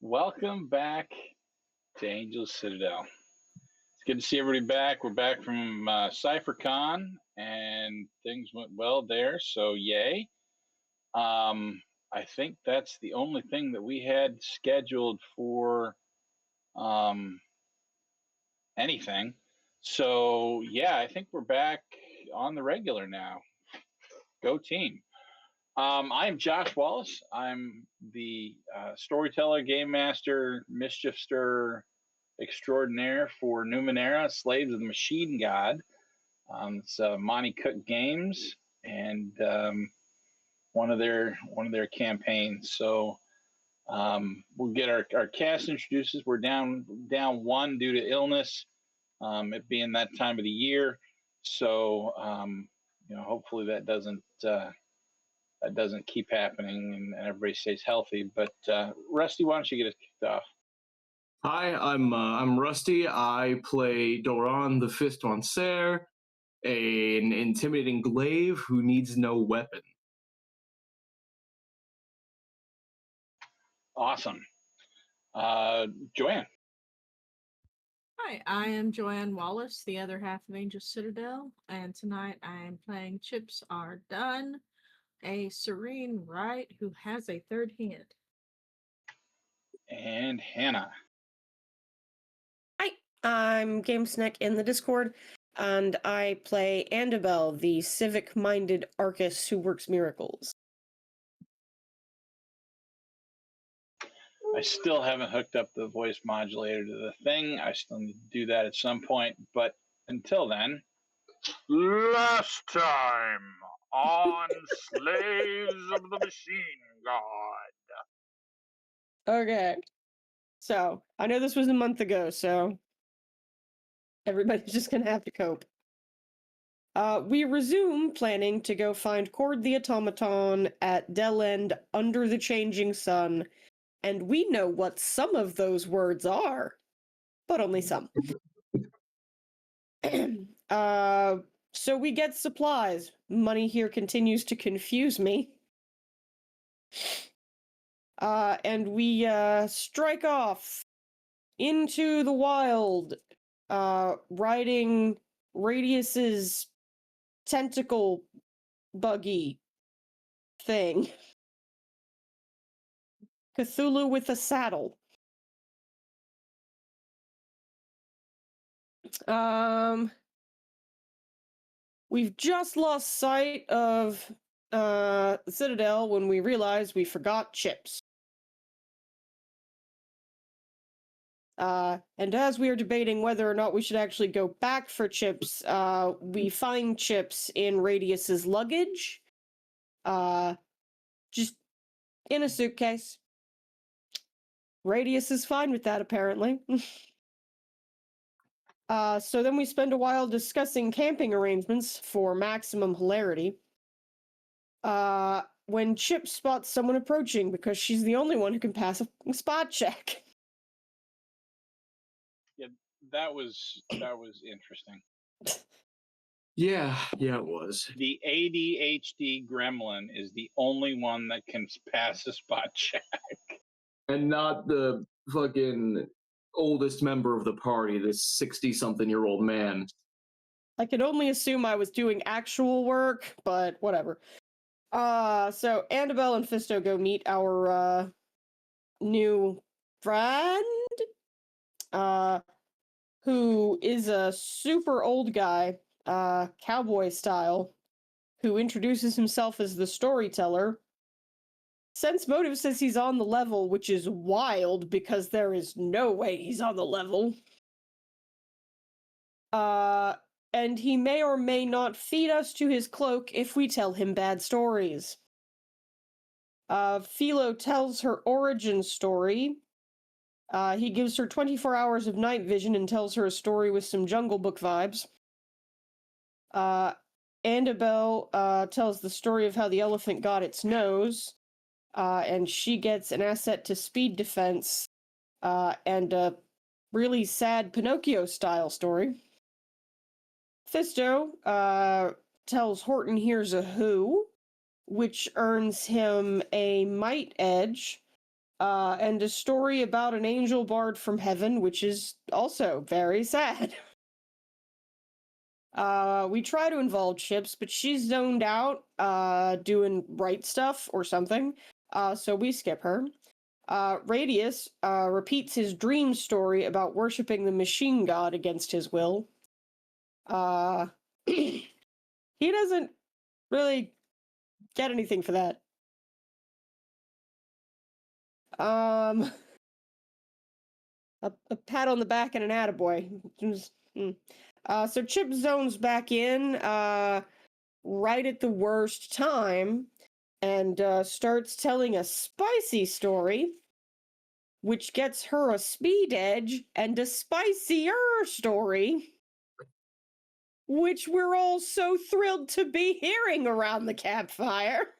Welcome back to Angel Citadel. It's good to see everybody back. We're back from CypherCon, and things went well there, so yay. I think that's the only thing that we had scheduled for anything. So, yeah, I think we're back on the regular now. Go team. I'm Josh Wallace. I'm the storyteller, game master, mischief stirrer extraordinaire for Numenera, Slaves of the Machine God. It's Monty Cook Games and one of their campaigns. So we'll get our cast introduces. We're down one due to illness, it being that time of the year. So hopefully that doesn't keep happening and everybody stays healthy. But Rusty, why don't you get us kicked off? Hi, I'm Rusty. I play Doran the Fist on Serre, an intimidating glaive who needs no weapon. Awesome. Joanne. Hi, I am Joanne Wallace, the other half of Angel Citadel, and tonight I am playing Chips Are Done, a serene right who has a third hand. And Hannah. Hi, I'm GameSnack in the Discord, and I play Andbel, the civic-minded Arcus who works miracles. I still haven't hooked up the voice modulator to the thing. I still need to do that at some point. But until then, last time on Slaves of the Machine God. Okay. So, I know this was a month ago, so everybody's just gonna have to cope. We resume planning to go find Cord the Automaton at Del End under the changing sun, and we know what some of those words are, but only some. So we get supplies. Money here continues to confuse me. And we strike off into the wild, riding Radius's tentacle buggy thing. Cthulhu with a saddle. We've just lost sight of the Citadel when we realized we forgot Chips. And as we are debating whether or not we should actually go back for Chips, we find Chips in Radius's luggage. Just in a suitcase. Radius is fine with that, apparently. So then we spend a while discussing camping arrangements for maximum hilarity. When Chip spots someone approaching because she's the only one who can pass a spot check. Yeah, that was interesting. Yeah, it was. The ADHD gremlin is the only one that can pass a spot check. And not the fucking oldest member of the party, this 60-something-year-old man. I could only assume I was doing actual work, but whatever. So Andbel and Fisto go meet our new friend, who is a super old guy, cowboy style, who introduces himself as the storyteller. Sense Motive says he's on the level, which is wild because there is no way he's on the level. And he may or may not feed us to his cloak if we tell him bad stories. Philo tells her origin story. He gives her 24 hours of night vision and tells her a story with some Jungle Book vibes. Andbel tells the story of how the elephant got its nose. And she gets an asset to speed defense, and a really sad Pinocchio-style story. Fisto tells Horton here's a who, which earns him a might edge, and a story about an angel bard from heaven, which is also very sad. We try to involve Chips, but she's zoned out, doing right stuff or something, so we skip her. Radius repeats his dream story about worshipping the machine god against his will. He doesn't really get anything for that. A pat on the back and an attaboy. So Chip zones back in right at the worst time and starts telling a spicy story, which gets her a speed edge and a spicier story, which we're all so thrilled to be hearing around the campfire.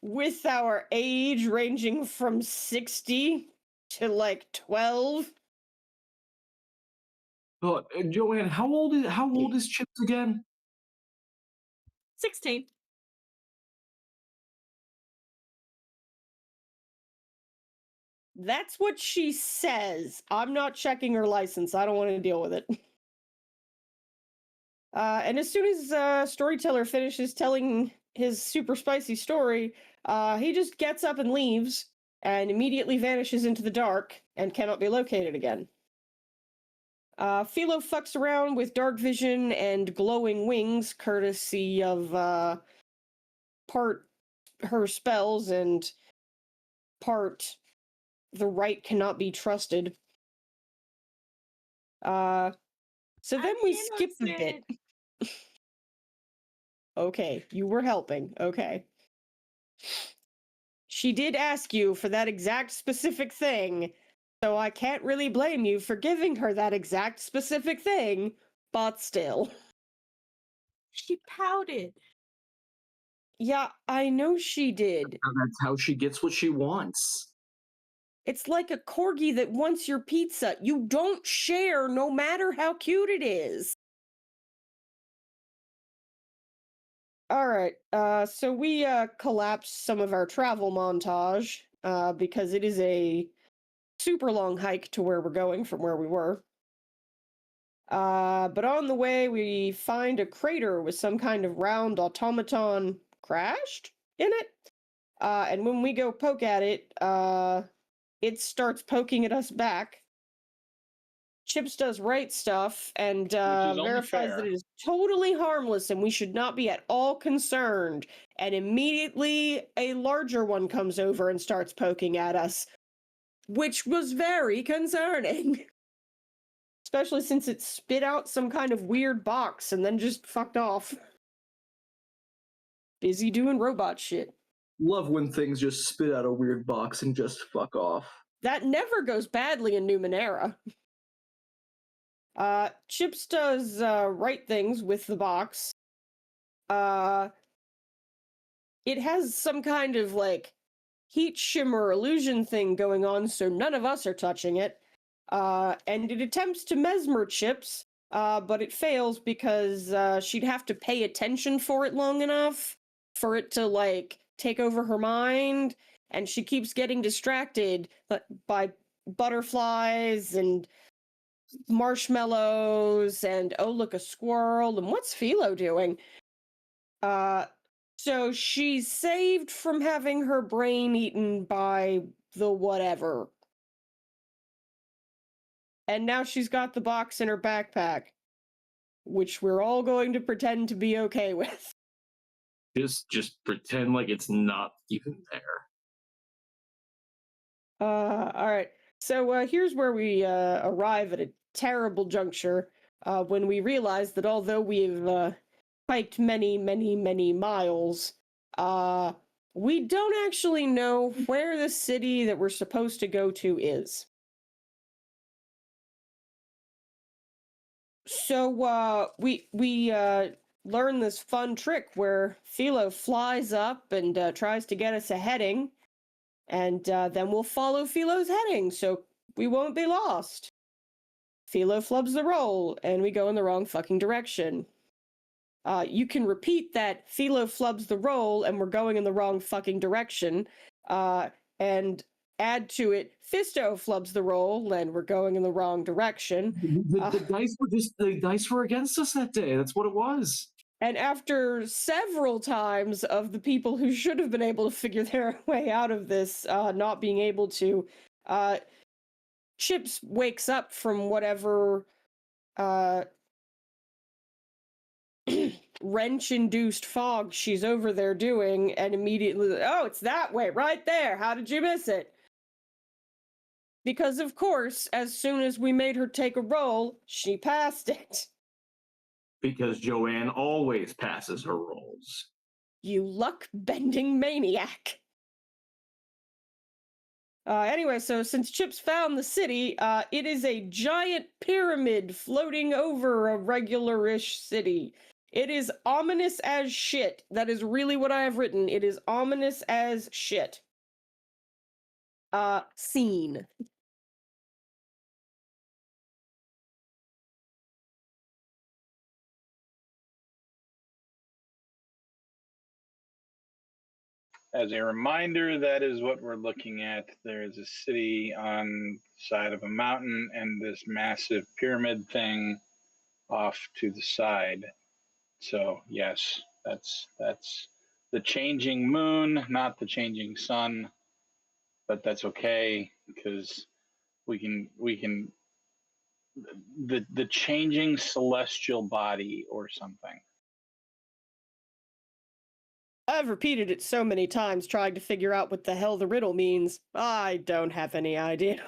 With our age ranging from 60 to like 12. Oh, Joanne, how old is Chips again? 16. That's what she says. I'm not checking her license. I don't want to deal with it. And as soon as Storyteller finishes telling his super spicy story, he just gets up and leaves and immediately vanishes into the dark and cannot be located again. Philo fucks around with dark vision and glowing wings, courtesy of part her spells and part the right cannot be trusted. So then we skip a bit. Okay, you were helping. Okay. She did ask you for that exact specific thing, so I can't really blame you for giving her that exact specific thing, but still. She pouted. Yeah, I know she did. That's how she gets what she wants. It's like a corgi that wants your pizza. You don't share no matter how cute it is. Alright, so we collapsed some of our travel montage, because it is a super long hike to where we're going from where we were. But on the way, we find a crater with some kind of round automaton crashed in it. And when we go poke at it, it starts poking at us back. Chips does right stuff and verifies that it is totally harmless and we should not be at all concerned. And immediately a larger one comes over and starts poking at us, which was very concerning. Especially since it spit out some kind of weird box and then just fucked off. Busy doing robot shit. Love when things just spit out a weird box and just fuck off. That never goes badly in Numenera. Chips does right things with the box. It has some kind of like heat shimmer illusion thing going on, so none of us are touching it. And it attempts to mesmer Chips, but it fails because she'd have to pay attention for it long enough for it to like take over her mind, and she keeps getting distracted by butterflies and marshmallows and oh look, a squirrel, and what's Philo doing? So she's saved from having her brain eaten by the whatever. And now she's got the box in her backpack, which we're all going to pretend to be okay with. Just pretend like it's not even there. Alright. So here's where we arrive at a terrible juncture when we realize that although we've hiked many, many, many miles, we don't actually know where the city that we're supposed to go to is. So we learn this fun trick where Philo flies up and tries to get us a heading, and then we'll follow Philo's heading so we won't be lost. Philo flubs the roll, and we go in the wrong fucking direction. You can repeat that Philo flubs the roll and we're going in the wrong fucking direction, and and add to it, Fisto flubs the roll, and we're going in the wrong direction. The dice were against us that day. That's what it was. And after several times of the people who should have been able to figure their way out of this not being able to, Chips wakes up from whatever wrench-induced fog she's over there doing, and immediately, oh, it's that way, right there. How did you miss it? Because, of course, as soon as we made her take a roll, she passed it. Because Joanne always passes her rolls. You luck-bending maniac. Anyway, so since Chips found the city, it is a giant pyramid floating over a regular-ish city. It is ominous as shit. That is really what I have written. It is ominous as shit. Scene. As a reminder, that is what we're looking at. There is a city on the side of a mountain and this massive pyramid thing off to the side. So yes, that's the changing moon, not the changing sun, but that's okay because we can the changing celestial body or something. I've repeated it so many times trying to figure out what the hell the riddle means. I don't have any idea.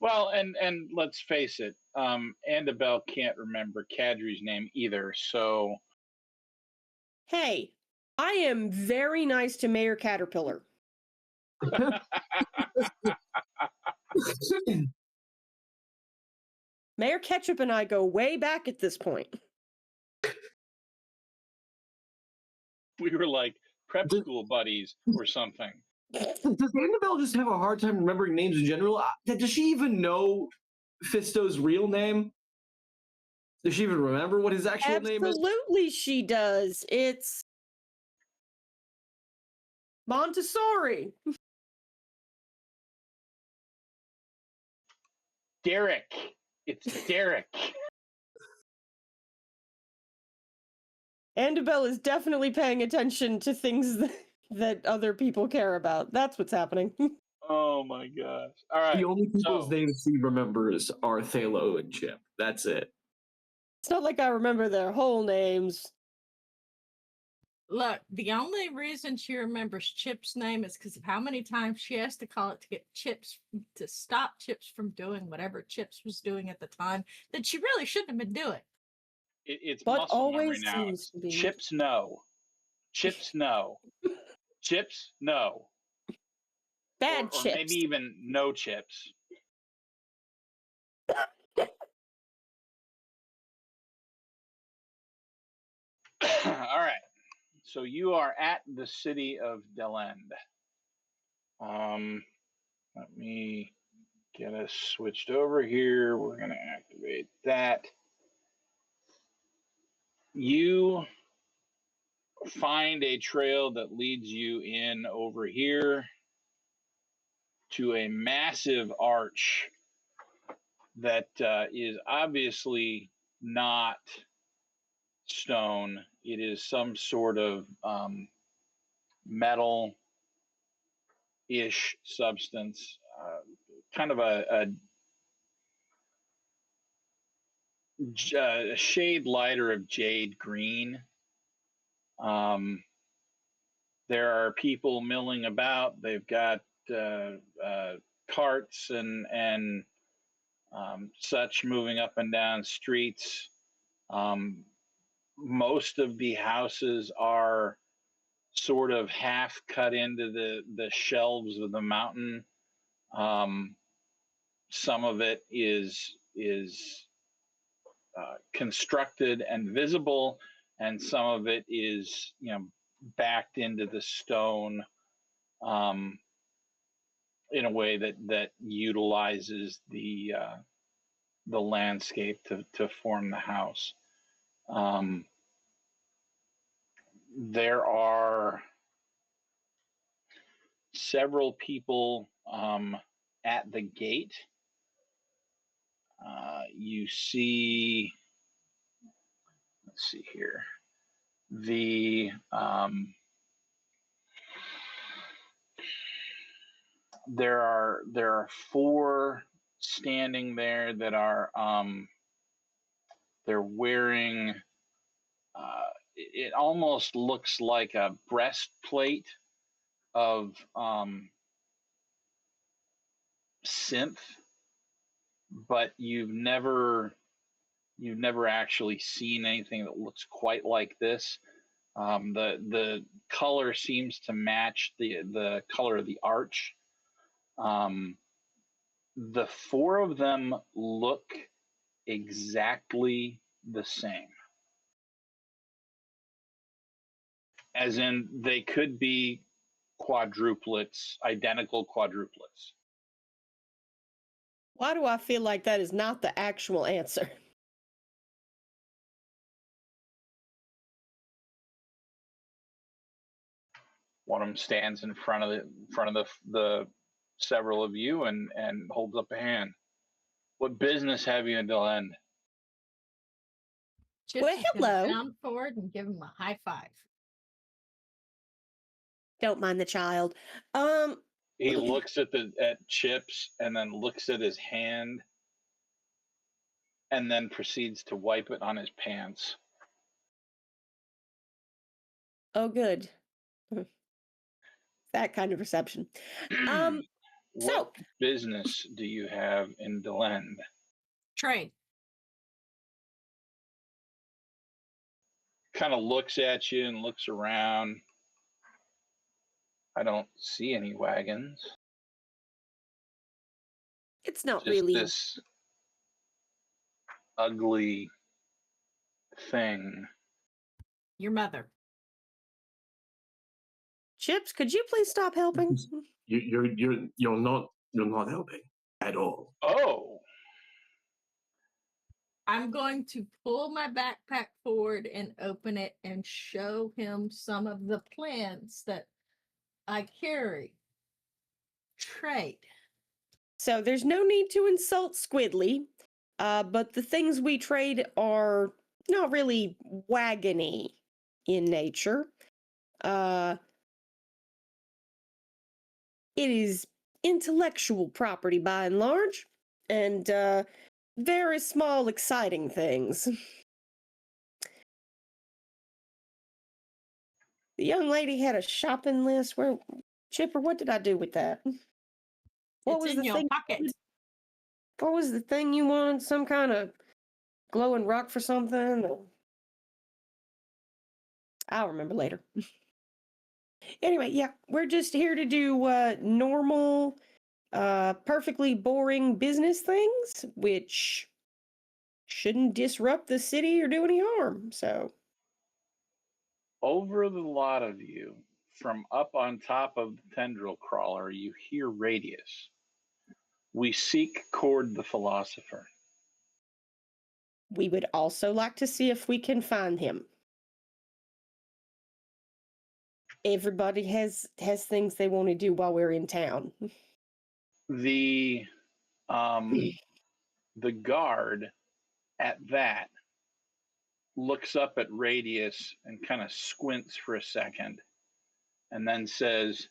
Well, and let's face it, Andbel can't remember Kadri's name either, so... Hey, I am very nice to Mayor Caterpillar. Mayor Ketchup and I go way back at this point. We were like prep school buddies or something. Does Annabelle just have a hard time remembering names in general? Does she even know Fisto's real name? Does she even remember what his actual name is? Absolutely she does. It's Montessori. Derek. It's Derek. Andbel is definitely paying attention to things that other people care about. That's what's happening. Oh my gosh. All right. The only people's names she remembers are Thalo and Chip. That's it. It's not like I remember their whole names. Look, the only reason she remembers Chip's name is because of how many times she has to call it to get Chips to stop Chips from doing whatever Chips was doing at the time that she really shouldn't have been doing. It's But muscle memory always now. seems to be. Chips no. Chips no. Chips no. Bad or chips. maybe even no chips. All right. So you are at the city of Delend. Let me get us switched over here. We're going to activate that. You find a trail that leads you in over here to a massive arch that is obviously not stone. It is some sort of metal-ish substance, kind of a shade lighter of jade green. There are people milling about. They've got carts and such moving up and down streets. Most of the houses are sort of half cut into the shelves of the mountain. Some of it is constructed and visible, and some of it is backed into the stone in a way that utilizes the landscape to form the house. There are several people at the gate. You see, let's see here, there are 4 standing there that are they're wearing it almost looks like a breastplate of synth, but you've never actually seen anything that looks quite like this. The color seems to match the color of the arch. The 4 of them look exactly the same. As in, they could be quadruplets, identical quadruplets. Why do I feel like that is not the actual answer? One of them stands in front of the several of you and holds up a hand. What business have you in Delend? Chips Well, is gonna hello. bound forward and give him a high five. Don't mind the child. He looks at Chips and then looks at his hand and then proceeds to wipe it on his pants. Oh, good. That kind of reception. What business do you have in Delend? Trade. Kind of looks at you and looks around. I don't see any wagons. It's not Just really. this ugly thing. Your mother. Chips, could you please stop helping? You're not helping at all. Oh, I'm going to pull my backpack forward and open it and show him some of the plants that I carry. Trade. So there's no need to insult Squidly, but the things we trade are not really wagony in nature. It is intellectual property by and large, and very small, exciting things. The young lady had a shopping list. Where, Chipper, what did I do with that? What It's was in the your thing? pocket. What was the thing you wanted? Some kind of glowing rock for something? I'll remember later. Anyway, yeah, we're just here to do normal, perfectly boring business things, which shouldn't disrupt the city or do any harm. So, over the lot of you, from up on top of the tendril crawler, you hear Radius. We seek Cord the Philosopher. we would also like to see if we can find him. Everybody has things they want to do while we're in town. The guard at that looks up at Radius and kind of squints for a second and then says,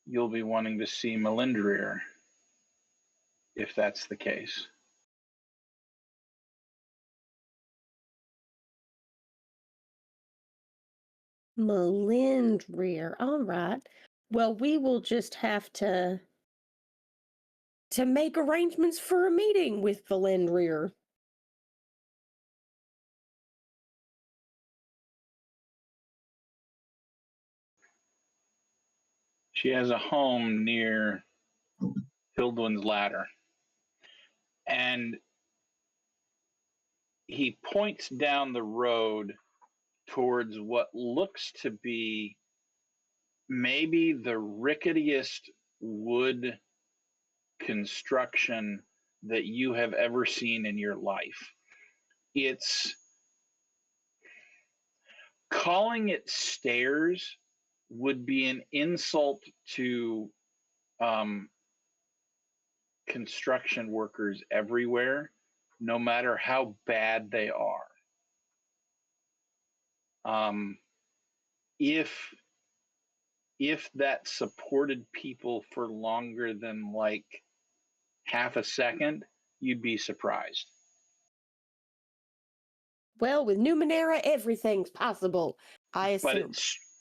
"You'll be wanting to see Melindrir, if that's the case." Melindrir. All right. Well, we will just have to make arrangements for a meeting with Melindrir. She has a home near Hildwyn's Ladder. And he points down the road towards what looks to be maybe the ricketiest wood construction that you have ever seen in your life. It's calling it stairs would be an insult to construction workers everywhere, no matter how bad they are. If that supported people for longer than like half a second, you'd be surprised. Well, with Numenera, everything's possible, I assume.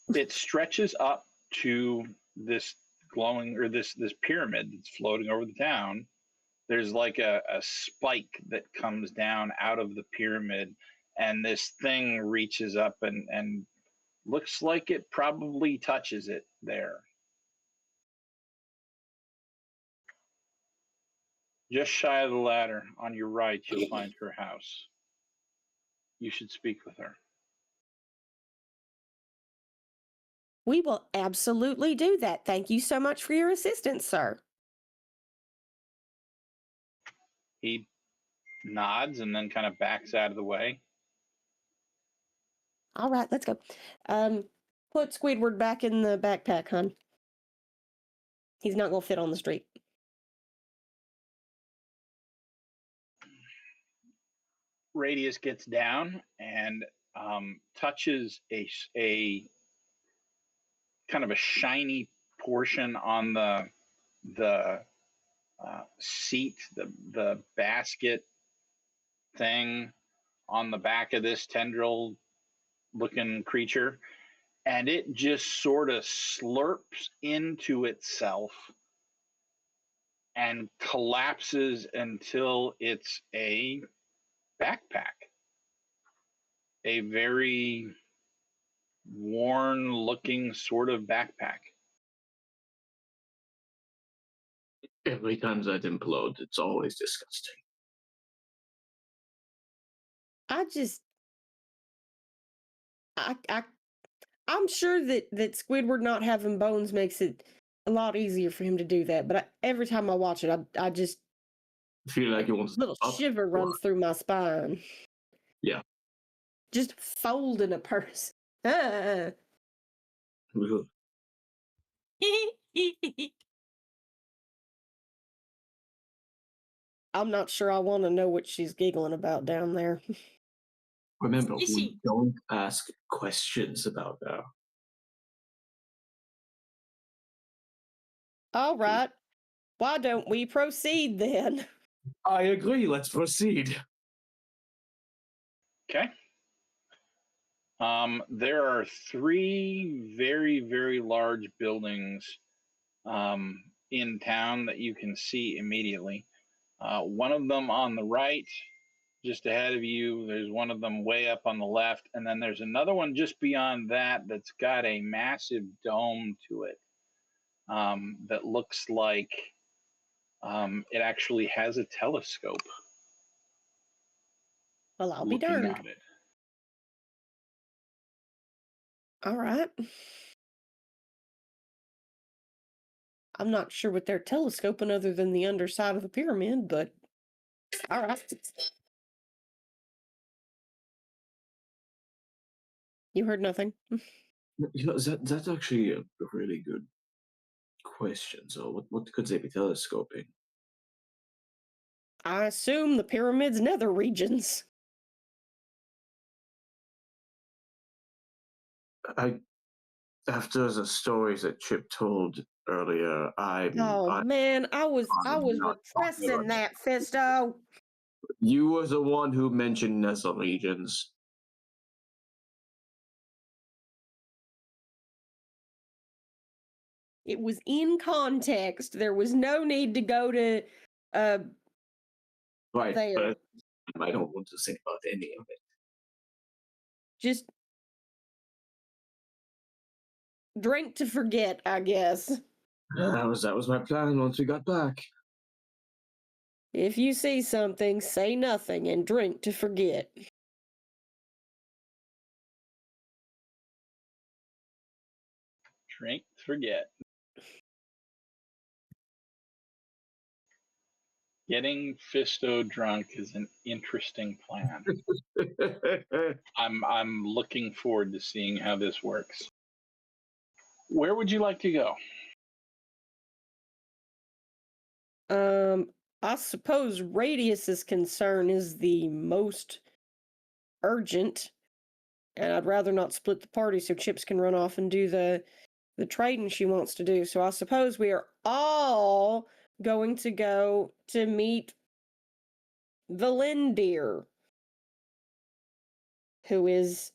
But it stretches up to this glowing, or this pyramid that's floating over the town. There's like a spike that comes down out of the pyramid, and this thing reaches up and looks like it probably touches it there. Just shy of the ladder on your right, you'll find her house. You should speak with her. We will absolutely do that. Thank you so much for your assistance, sir. He nods and then kind of backs out of the way. All right, let's go. Put Squidward back in the backpack, hon. He's not going to fit on the street. Radius gets down and touches a kind of a shiny portion on the seat, the basket thing on the back of this tendril looking creature, and it just sort of slurps into itself and collapses until it's a backpack, a very worn looking sort of backpack. Every time that implodes, it's always disgusting. I'm sure that Squidward not having bones makes it a lot easier for him to do that. But every time I watch it, I just feel like you want to little shiver runs through my spine. Yeah. Just folding a purse. I'm not sure I want to know what she's giggling about down there. Remember, we don't ask questions about that. All right. Why don't we proceed then? I agree. Let's proceed. Okay. There are 3 very, very large buildings in town that you can see immediately. One of them on the right, just ahead of you. There's one of them way up on the left. And then there's another one just beyond that that's got a massive dome to it that looks like it actually has a telescope. Well, I'll be darned. At it. All right. I'm not sure what they're telescoping other than the underside of the pyramid, but all right. You heard nothing. You know, that's actually a really good question. So what could they be telescoping? I assume the pyramid's nether regions. After the stories that Chip told earlier, Man, I was repressing that, Fisto. You were the one who mentioned nether regions. It was in context. There was no need to go to Right, there. but I don't want to think about any of it. Just drink to forget, I guess. That was my plan once we got back. If you see something, say nothing and drink to forget. Drink, forget. Getting Fisto drunk is an interesting plan. I'm looking forward to seeing how this works. Where would you like to go? I suppose Radius's concern is the most urgent, and I'd rather not split the party so Chips can run off and do the trading she wants to do. So I suppose we are all going to go to meet the Lindeer, who is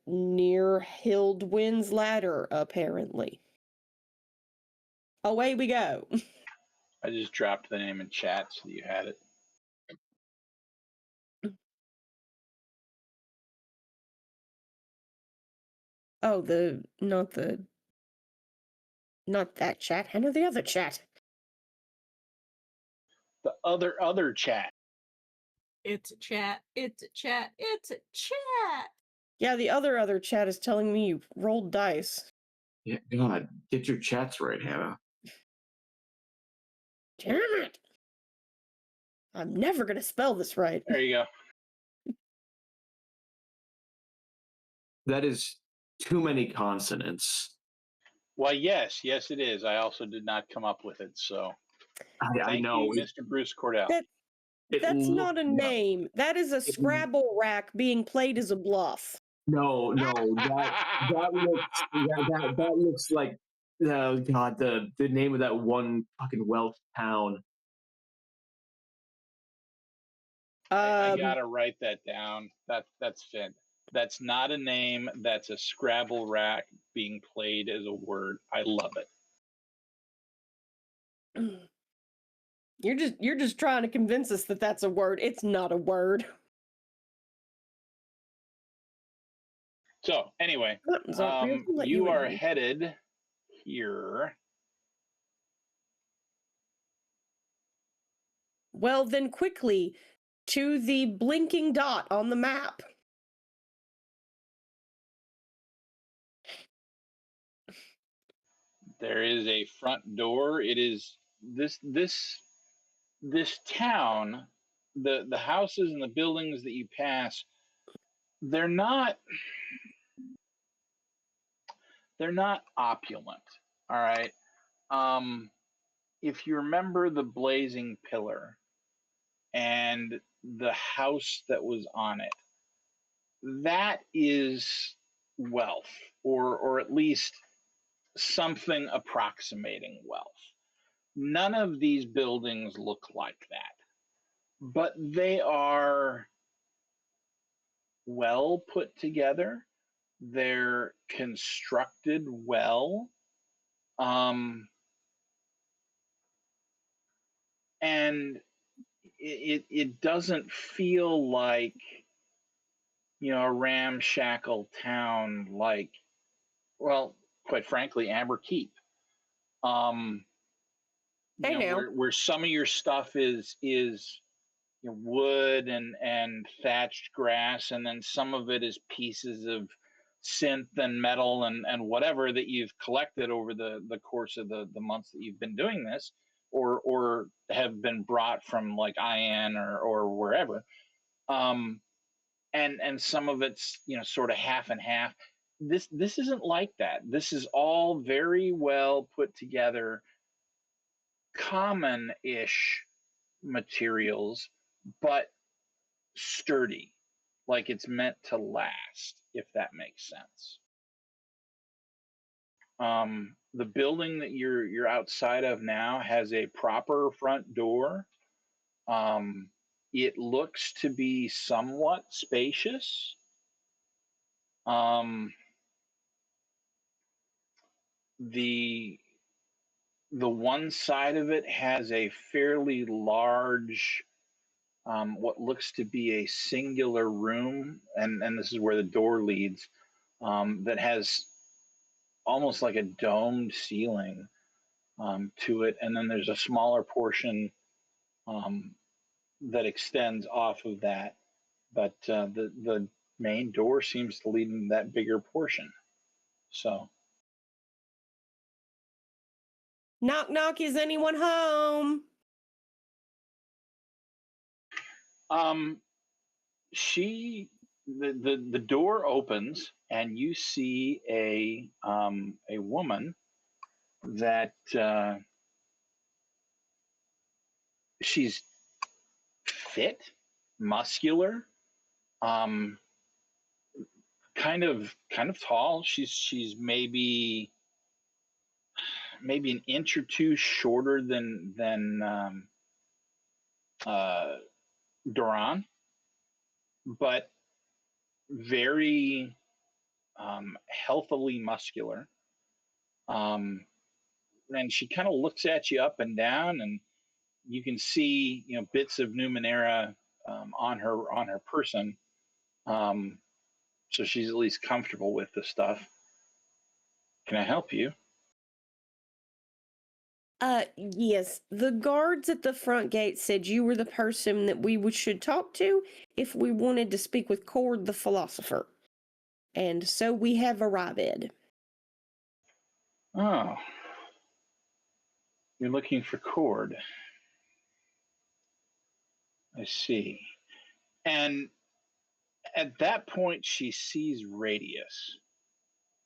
near Hildwind's Ladder, apparently. Away we go. I just dropped the name in chat so that you had it. Oh, not that chat. I know the other chat. The other chat. It's a chat. It's a chat. It's a chat. Yeah, the other chat is telling me you rolled dice. Yeah, God, get your chats right, Hannah. Damn it! I'm never gonna spell this right. There you go. That is too many consonants. Well, yes, it is. I also did not come up with it, so I know. you, Mr. Bruce Cordell. That's not a name. That is a Scrabble rack being played as a bluff. No, that looks like God, the name of that one fucking Welsh town. I gotta write that down. That's fit. That's not a name. That's a Scrabble rack being played as a word. I love it. You're just trying to convince us that that's a word. It's not a word. So anyway, you are headed here. Well, then quickly to the blinking dot on the map. There is a front door. It is this town, the houses and the buildings that you pass, they're not opulent. All right. If you remember the blazing pillar and the house that was on it, that is wealth, or at least something approximating wealth. None of these buildings look like that, but they are well put together. They're constructed well. And it doesn't feel like, a ramshackle town like, well, quite frankly, Amber Keep. Where some of your stuff is wood and thatched grass, and then some of it is pieces of synth and metal and whatever that you've collected over the course of the months that you've been doing this, or have been brought from like IN or wherever. And some of it's sort of half and half. This isn't like that. This is all very well put together, common-ish materials, but sturdy, like it's meant to last, if that makes sense. The building that you're outside of now has a proper front door. It looks to be somewhat spacious. The one side of it has a fairly large, what looks to be a singular room, and this is where the door leads, that has almost like a domed ceiling to it, and then there's a smaller portion that extends off of that, but the main door seems to lead into that bigger portion. So, knock knock, is anyone home? she the door opens and you see a woman that she's fit, muscular, um, kind of tall. She's maybe an inch or two shorter than Doran, but very healthily muscular. And she kind of looks at you up and down, and you can see bits of Numenera on her person. So she's at least comfortable with the stuff. Can I help you? Yes. The guards at the front gate said you were the person that we should talk to if we wanted to speak with Cord the philosopher. And so we have arrived. Oh, you're looking for Cord. I see. And at that point, she sees Radius,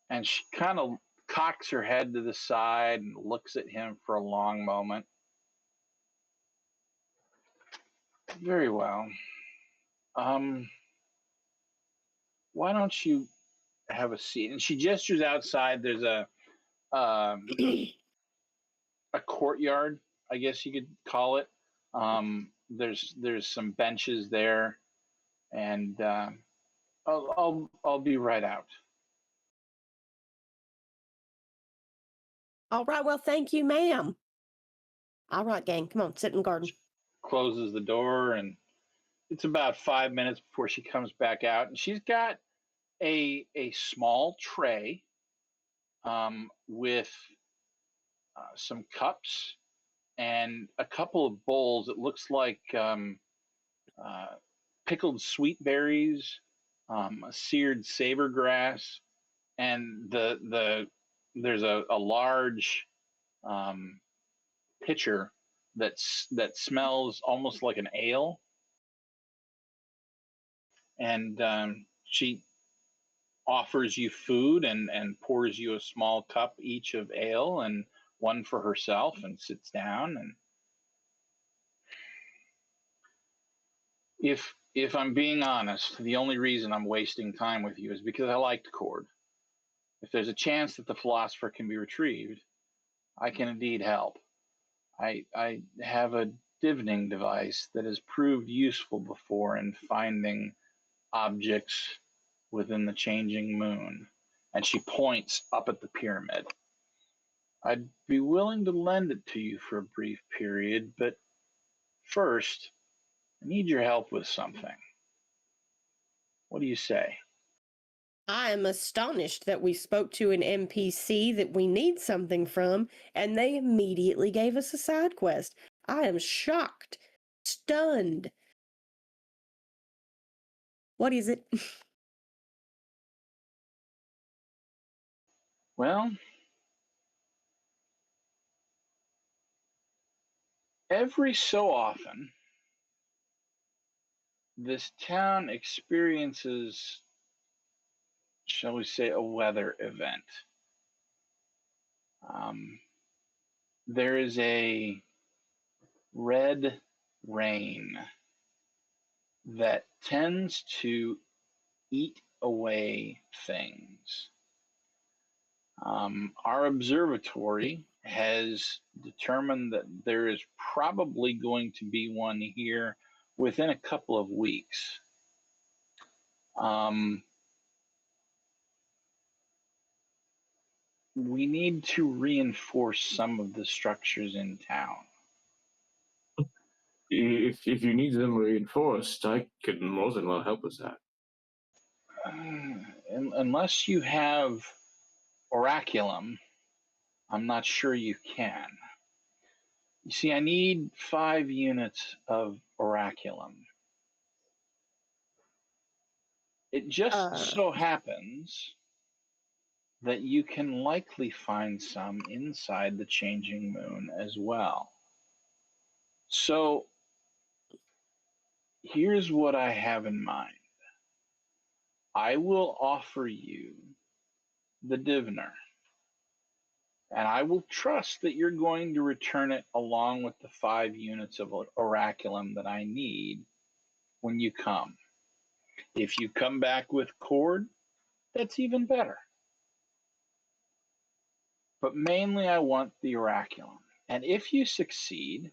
and she kind of cocks her head to the side and looks at him for a long moment. Very well. Why don't you have a seat? And she gestures outside. There's a courtyard, I guess you could call it. There's some benches there, and I'll be right out. All right, well, thank you, ma'am. All right, gang, come on, sit in the garden. Closes the door, and it's about 5 minutes before she comes back out, and she's got a small tray with some cups and a couple of bowls. It looks like pickled sweet berries, seared saber grass, and there's a large pitcher that smells almost like an ale. And she offers you food and pours you a small cup each of ale and one for herself, and sits down. And if I'm being honest, the only reason I'm wasting time with you is because I liked Cord. If there's a chance that the philosopher can be retrieved, I can indeed help. I have a divining device that has proved useful before in finding objects within the changing moon. And she points up at the pyramid. I'd be willing to lend it to you for a brief period, but first, I need your help with something. What do you say? I am astonished that we spoke to an NPC that we need something from, and they immediately gave us a side quest. I am shocked, stunned. What is it? Well, every so often, this town experiences, shall we say, a weather event. There is a red rain that tends to eat away things. Our observatory has determined that there is probably going to be one here within a couple of weeks. We need to reinforce some of the structures in town. If you need them reinforced, I could more than well help with that. Unless you have Oraculum, I'm not sure you can. You see, I need 5 units of Oraculum. It just so happens that you can likely find some inside the changing moon as well. So here's what I have in mind. I will offer you the Divner, and I will trust that you're going to return it along with the 5 units of Oraculum that I need when you come. If you come back with cord, that's even better. But mainly I want the Oraculum. And if you succeed,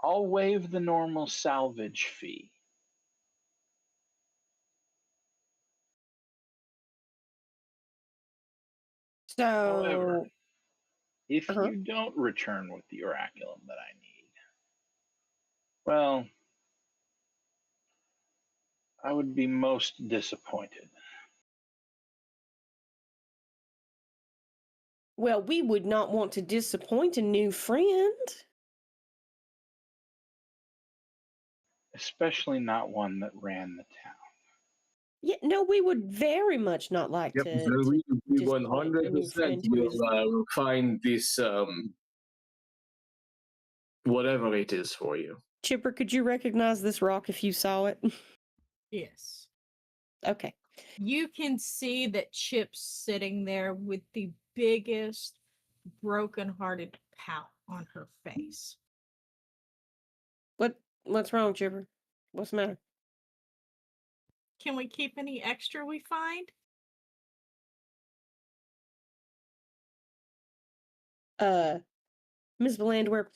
I'll waive the normal salvage fee. However, So, if you don't return with the Oraculum that I need, well, I would be most disappointed. well, we would not want to disappoint a new friend. Especially not one that ran the town. Yeah, no, we would very much not like Yep, to. so we disappoint a new 100% friend who is- will find this whatever it is for you. Chipper, could you recognize this rock if you saw it? Yes. Okay. You can see that Chip's sitting there with the biggest broken-hearted pout on her face. What's wrong, Chipper? What's the matter? Can we keep any extra we find? Miss Belandwer,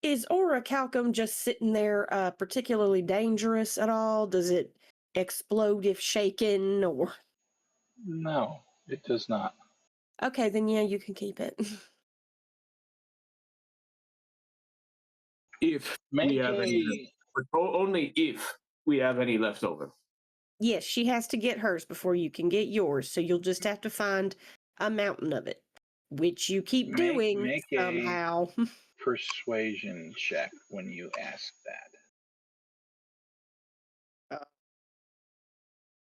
is orichalcum just sitting there particularly dangerous at all? Does it explode if shaken or... No, it does not. Okay, then yeah, you can keep it. If Make we have any, only if we have any left over. Yes, she has to get hers before you can get yours, so you'll just have to find a mountain of it, which you keep doing make somehow. a persuasion check when you ask that.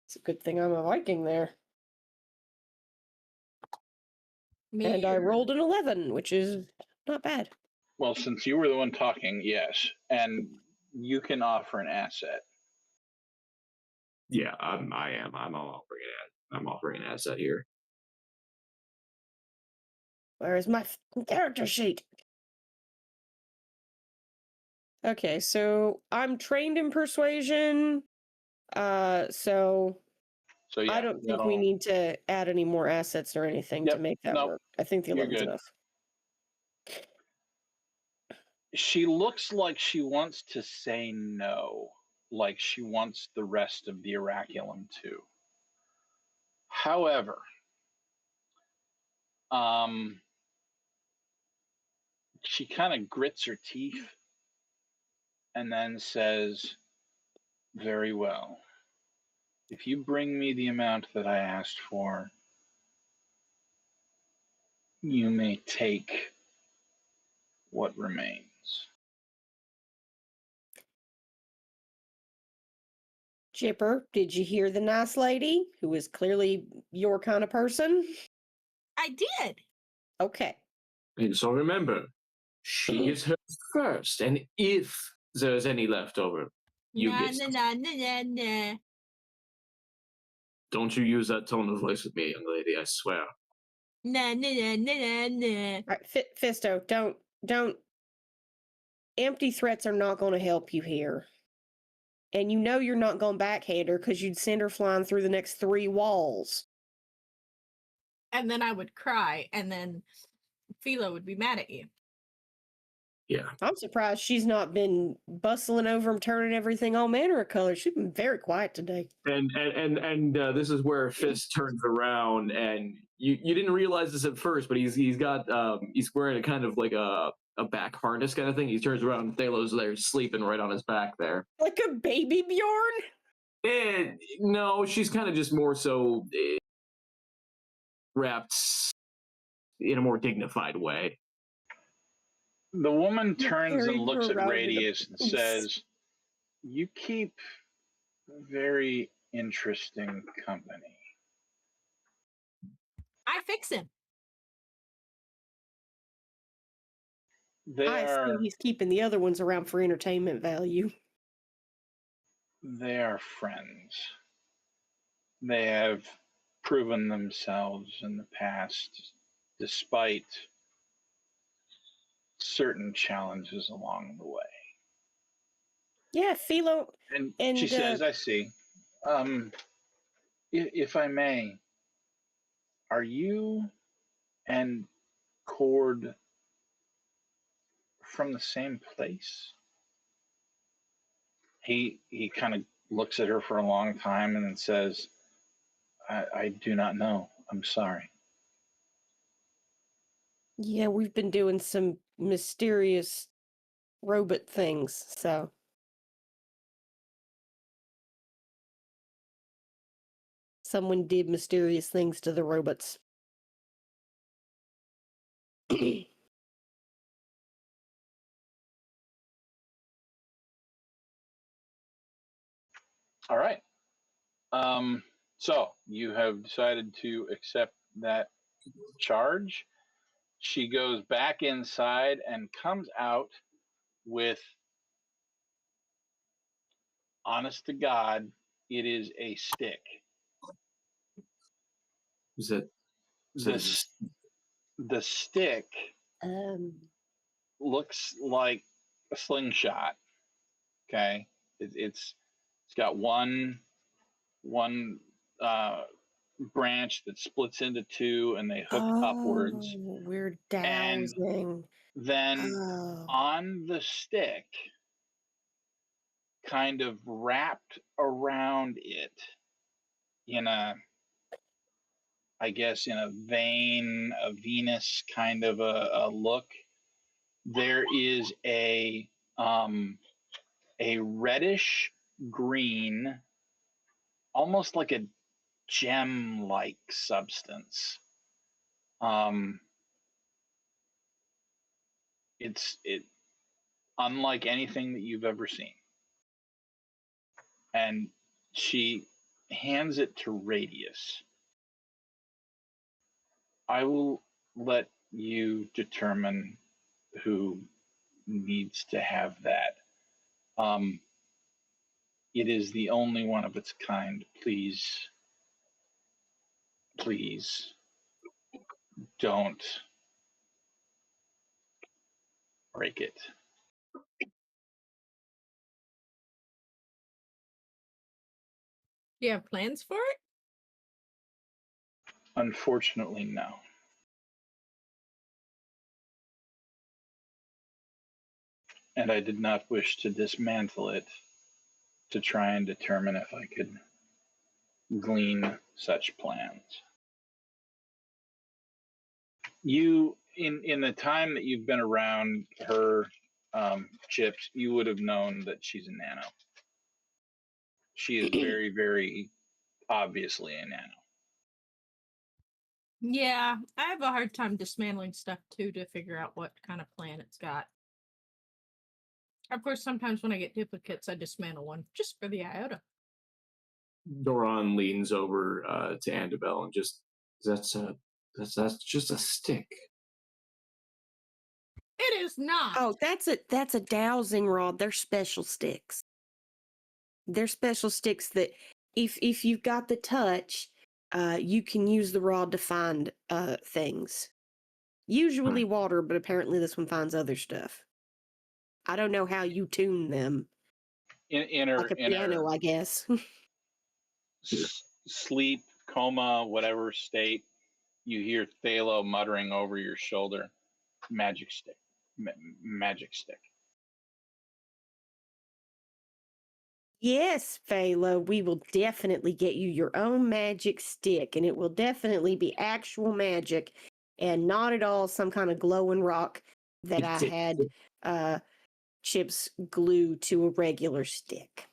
It's a good thing I'm a Viking there. Me And I either. rolled an 11, which is not bad. Well, since you were the one talking, yes. And you can offer an asset. Yeah, I'm offering an asset here. Where is my character sheet? Okay, so I'm trained in persuasion. So yeah, I don't think we need to add any more assets or anything to make that work. I think the 11's enough. She looks like she wants to say no, like she wants the rest of the Oraculum too. However, she kind of grits her teeth and then says, "Very well. If you bring me the amount that I asked for, you may take what remains." Chipper, did you hear the nice lady who is clearly your kind of person? I did. Okay. And so remember, she is hers first, and if there's any left over, you get some. Don't you use that tone of voice with me, young lady, I swear. Nah. All right, Fisto, don't. Empty threats are not going to help you here. And you know you're not going to backhand her because you'd send her flying through the next 3 walls. And then I would cry, and then Philo would be mad at you. Yeah. I'm surprised she's not been bustling over and turning everything all manner of colors. She's been very quiet today. And this is where Fist turns around, and you didn't realize this at first, but he's got he's wearing a kind of like a back harness kind of thing. He turns around, and Thalos there sleeping right on his back there. Like a baby Bjorn? And no, she's kind of just more so wrapped in a more dignified way. The woman turns and looks at Radius and says, "You keep very interesting company." I fix him. I assume he's keeping the other ones around for entertainment value. They are friends. They have proven themselves in the past despite certain challenges along the way. Yeah, Philo. And she And says, I see. If I may, are you and Cord from the same place? He kind of looks at her for a long time and then says, I do not know. I'm sorry. yeah, we've been doing some mysterious robot things, so. Someone did mysterious things to the robots. All right. So you have decided to accept that charge. She goes back inside and comes out with, honest to God, it is a stick. Is it? The stick looks like a slingshot. Okay, it's got one branch that splits into two, and they hook upwards. We're And dowsing. then on the stick, kind of wrapped around it in a, I guess, in a vein, a Venus kind of a look, there is a reddish green, almost like a gem-like substance. It's unlike anything that you've ever seen. And she hands it to Radius. I will let you determine who needs to have that. It is the only one of its kind. Please don't break it. Do you have plans for it? Unfortunately, no. And I did not wish to dismantle it to try and determine if I could glean such plans. You, in the time that you've been around her, Chips, you would have known that she's a Nano. She is very, very obviously a Nano. Yeah, I have a hard time dismantling stuff too to figure out what kind of plan it's got. Of course, sometimes when I get duplicates, I dismantle one just for the iota. Doron leans over to Andbel and just, that's just a stick. It is not. Oh, that's a dowsing rod. They're special sticks. They're special sticks that if you've got the touch, you can use the rod to find things. Usually water, but apparently this one finds other stuff. I don't know how you tune them. In her, like a piano, I guess. Sleep, coma, whatever state, you hear Thalo muttering over your shoulder, magic stick, magic stick. Yes, Phalo, we will definitely get you your own magic stick, and it will definitely be actual magic and not at all some kind of glowing rock that I had Chips glue to a regular stick.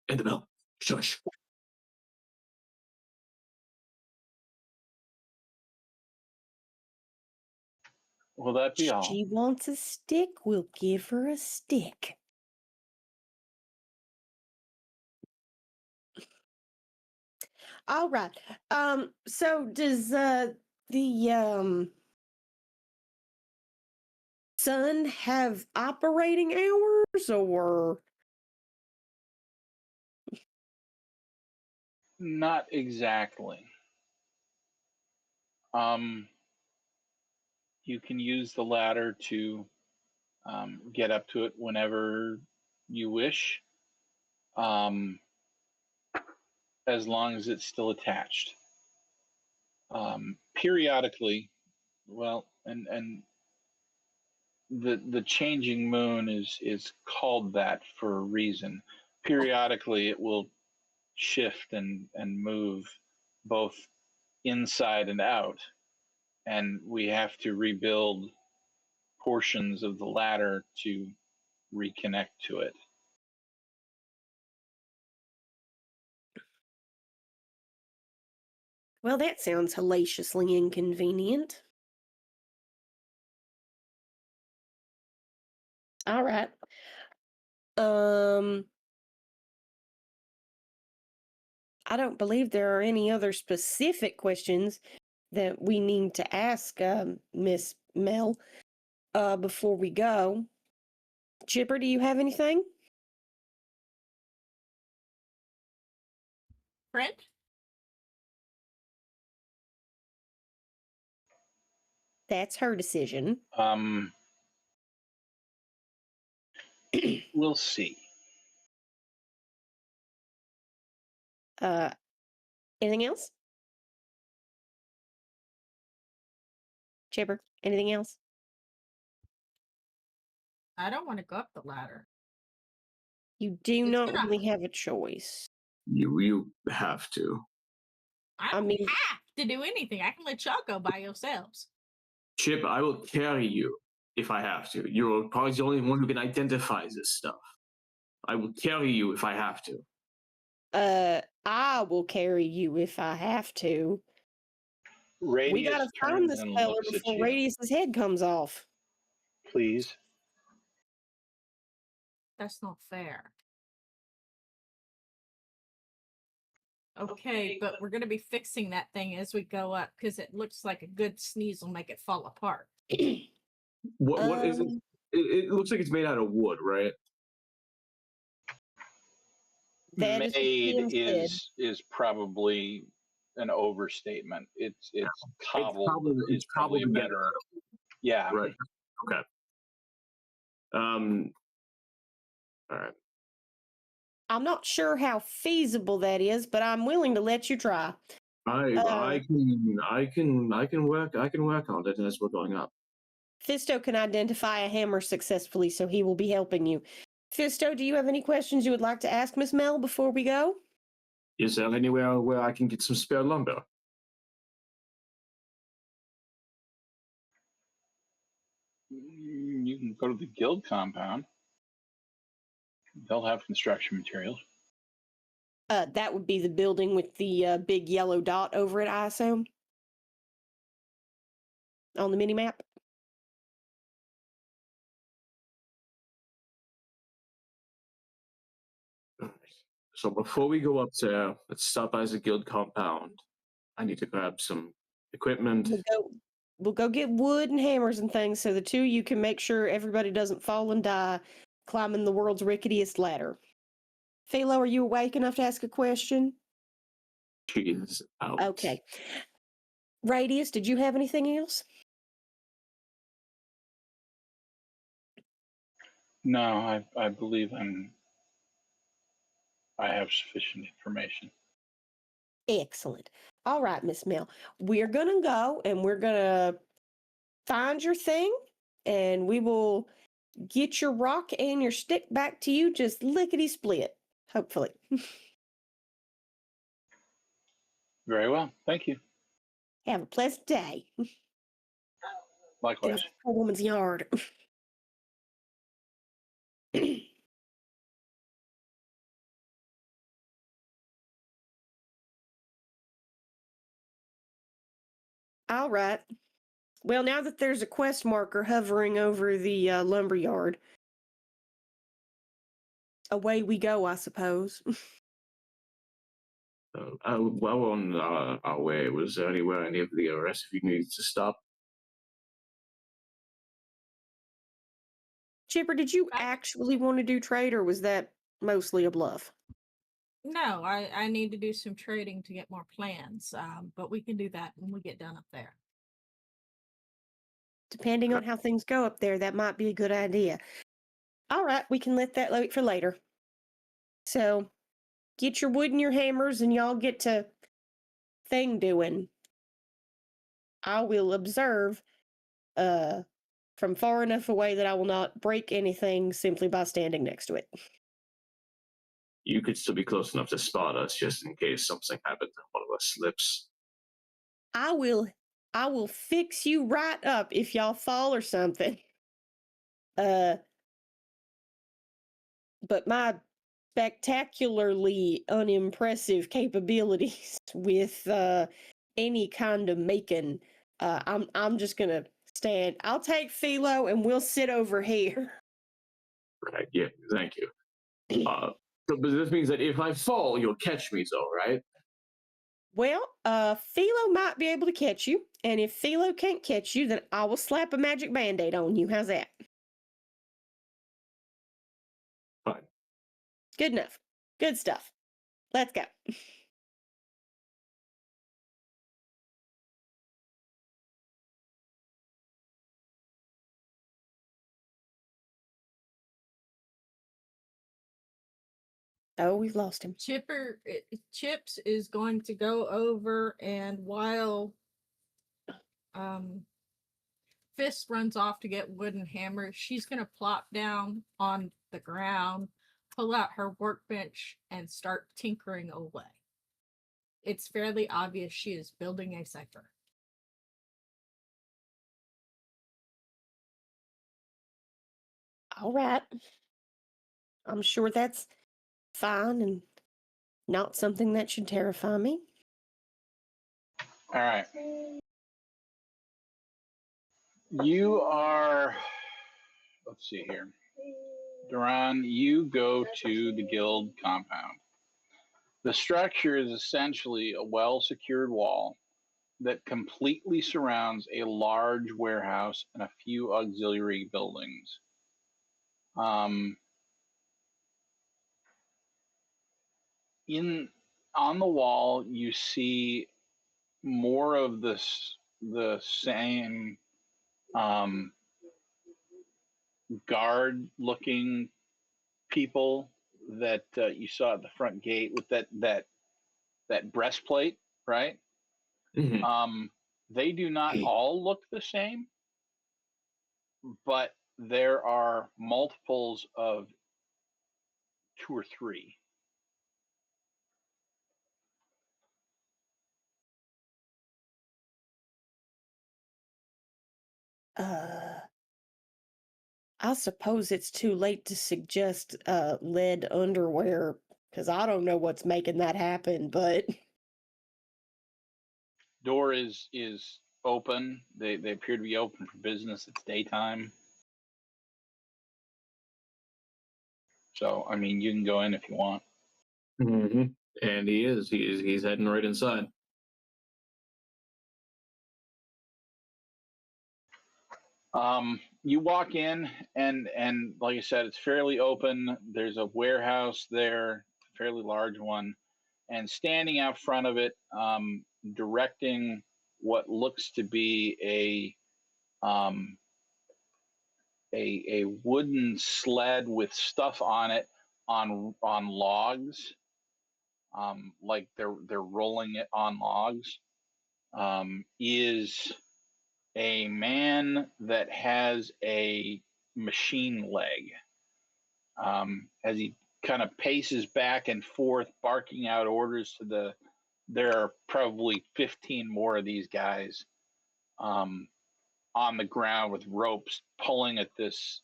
Andbel, shush. Will that be all? She wants a stick, we'll give her a stick. All right. So does the sun have operating hours, or Not exactly. You can use the ladder to get up to it whenever you wish, as long as it's still attached. Periodically, well, and the changing moon is called that for a reason. Periodically, it will shift and move both inside and out, and we have to rebuild portions of the ladder to reconnect to it. Well, that sounds hellaciously inconvenient. All right. I don't believe there are any other specific questions that we need to ask Miss Mel before we go. Chipper, do you have anything? Friend? That's her decision. We'll see. Anything else? Chipper, anything else? I don't want to go up the ladder. You do It's not gonna- really have a choice. You have to. I I don't mean- have to do anything. I can let y'all go by yourselves. Chip, I will carry you if I have to. You're probably the only one who can identify this stuff. I will carry you if I have to. I will carry you if I have to. Radius We gotta find turns this and fella looks at before you. Radius's head comes off. Please. That's not fair. Okay, but we're gonna be fixing that thing as we go up because it looks like a good sneeze will make it fall apart. What is it? It looks like it's made out of wood, right? That is Made being said. is probably an overstatement. It's cobbled. It's probably a better. Yeah. Right. Okay. All right. I'm not sure how feasible that is, but I'm willing to let you try. I can work on it as we're going up. Fisto can identify a hammer successfully, so he will be helping you. Fisto, do you have any questions you would like to ask Miss Mel before we go? Is there anywhere where I can get some spare lumber? You can go to the guild compound. They'll have construction materials. That would be the building with the big yellow dot over it, I assume, on the mini map. So before we go up there, let's stop by the guild compound. I need to grab some equipment. We'll go get wood and hammers and things so the two of you can make sure everybody doesn't fall and die climbing the world's ricketiest ladder. Philo, are you awake enough to ask a question? She is out. Okay. Radius, did you have anything else? No, I believe I have sufficient information. Excellent. All right, Miss Mel. We're going to go and we're going to find your thing and we will get your rock and your stick back to you just lickety split, hopefully. Very well. Thank you. Have a pleasant day. Likewise. Get a woman's yard. All right. Well, now that there's a quest marker hovering over the lumberyard, away we go, I suppose. While on our way, was there anywhere any of the rest of you needed to stop? Chipper, did you actually want to do trade, or was that mostly a bluff? No, I need to do some trading to get more plans, but we can do that when we get done up there. Depending on how things go up there, that might be a good idea. All right, we can let that wait for later. So, get your wood and your hammers, and y'all get to thing doing. I will observe from far enough away that I will not break anything simply by standing next to it. You could still be close enough to spot us just in case something happens and one of us slips. I will fix you right up if y'all fall or something. But my spectacularly unimpressive capabilities with any kind of making, I'm just gonna stand. I'll take Philo and we'll sit over here. Right, yeah, thank you. So, but this means that if I fall, you'll catch me, so, right? Well, Philo might be able to catch you, and if Philo can't catch you, then I will slap a magic band-aid on you. How's that? Fine. Good enough. Good stuff. Let's go. Oh, we've lost him. Chips is going to go over, and while Fist runs off to get wooden hammer, she's going to plop down on the ground, pull out her workbench, and start tinkering away. It's fairly obvious she is building a cipher. All right. I'm sure that's fine and not something that should terrify me. All right. You are, let's see here. Duran, you go to the guild compound. The structure is essentially a well-secured wall that completely surrounds a large warehouse and a few auxiliary buildings. On the wall, you see more of the same guard-looking people that you saw at the front gate with that breastplate, right? Mm-hmm. They do not all look the same, but there are multiples of 2 or 3. I suppose it's too late to suggest lead underwear because I don't know what's making that happen, but Door is open. They appear to be open for business. It's daytime. So, I mean, you can go in if you want. Mm-hmm. And he's heading right inside. You walk in, and like I said, it's fairly open. There's a warehouse there, a fairly large one, and standing out front of it, directing what looks to be a wooden sled with stuff on it on logs, like they're rolling it on logs, is a man that has a machine leg. As he kind of paces back and forth, barking out orders to there are probably 15 more of these guys on the ground with ropes pulling at this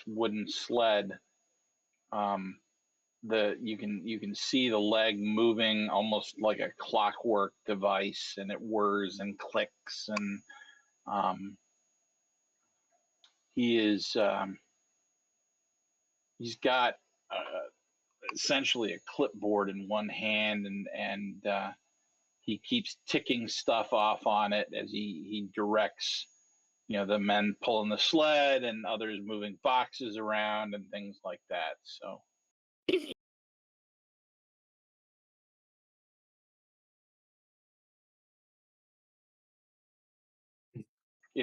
wooden sled. You can see the leg moving almost like a clockwork device, and it whirs and clicks, and he's got essentially a clipboard in one hand, and he keeps ticking stuff off on it as he directs, the men pulling the sled and others moving boxes around and things like that. So If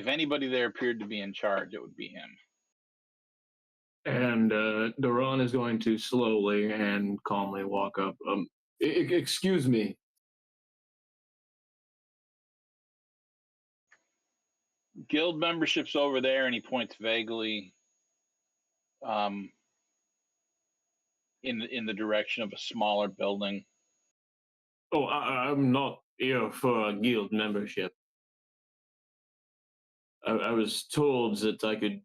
anybody there appeared to be in charge, it would be him. And Duran is going to slowly and calmly walk up. Excuse me. Guild membership's over there, and he points vaguely in the direction of a smaller building. Oh, I'm not here for a guild membership. I was told that I could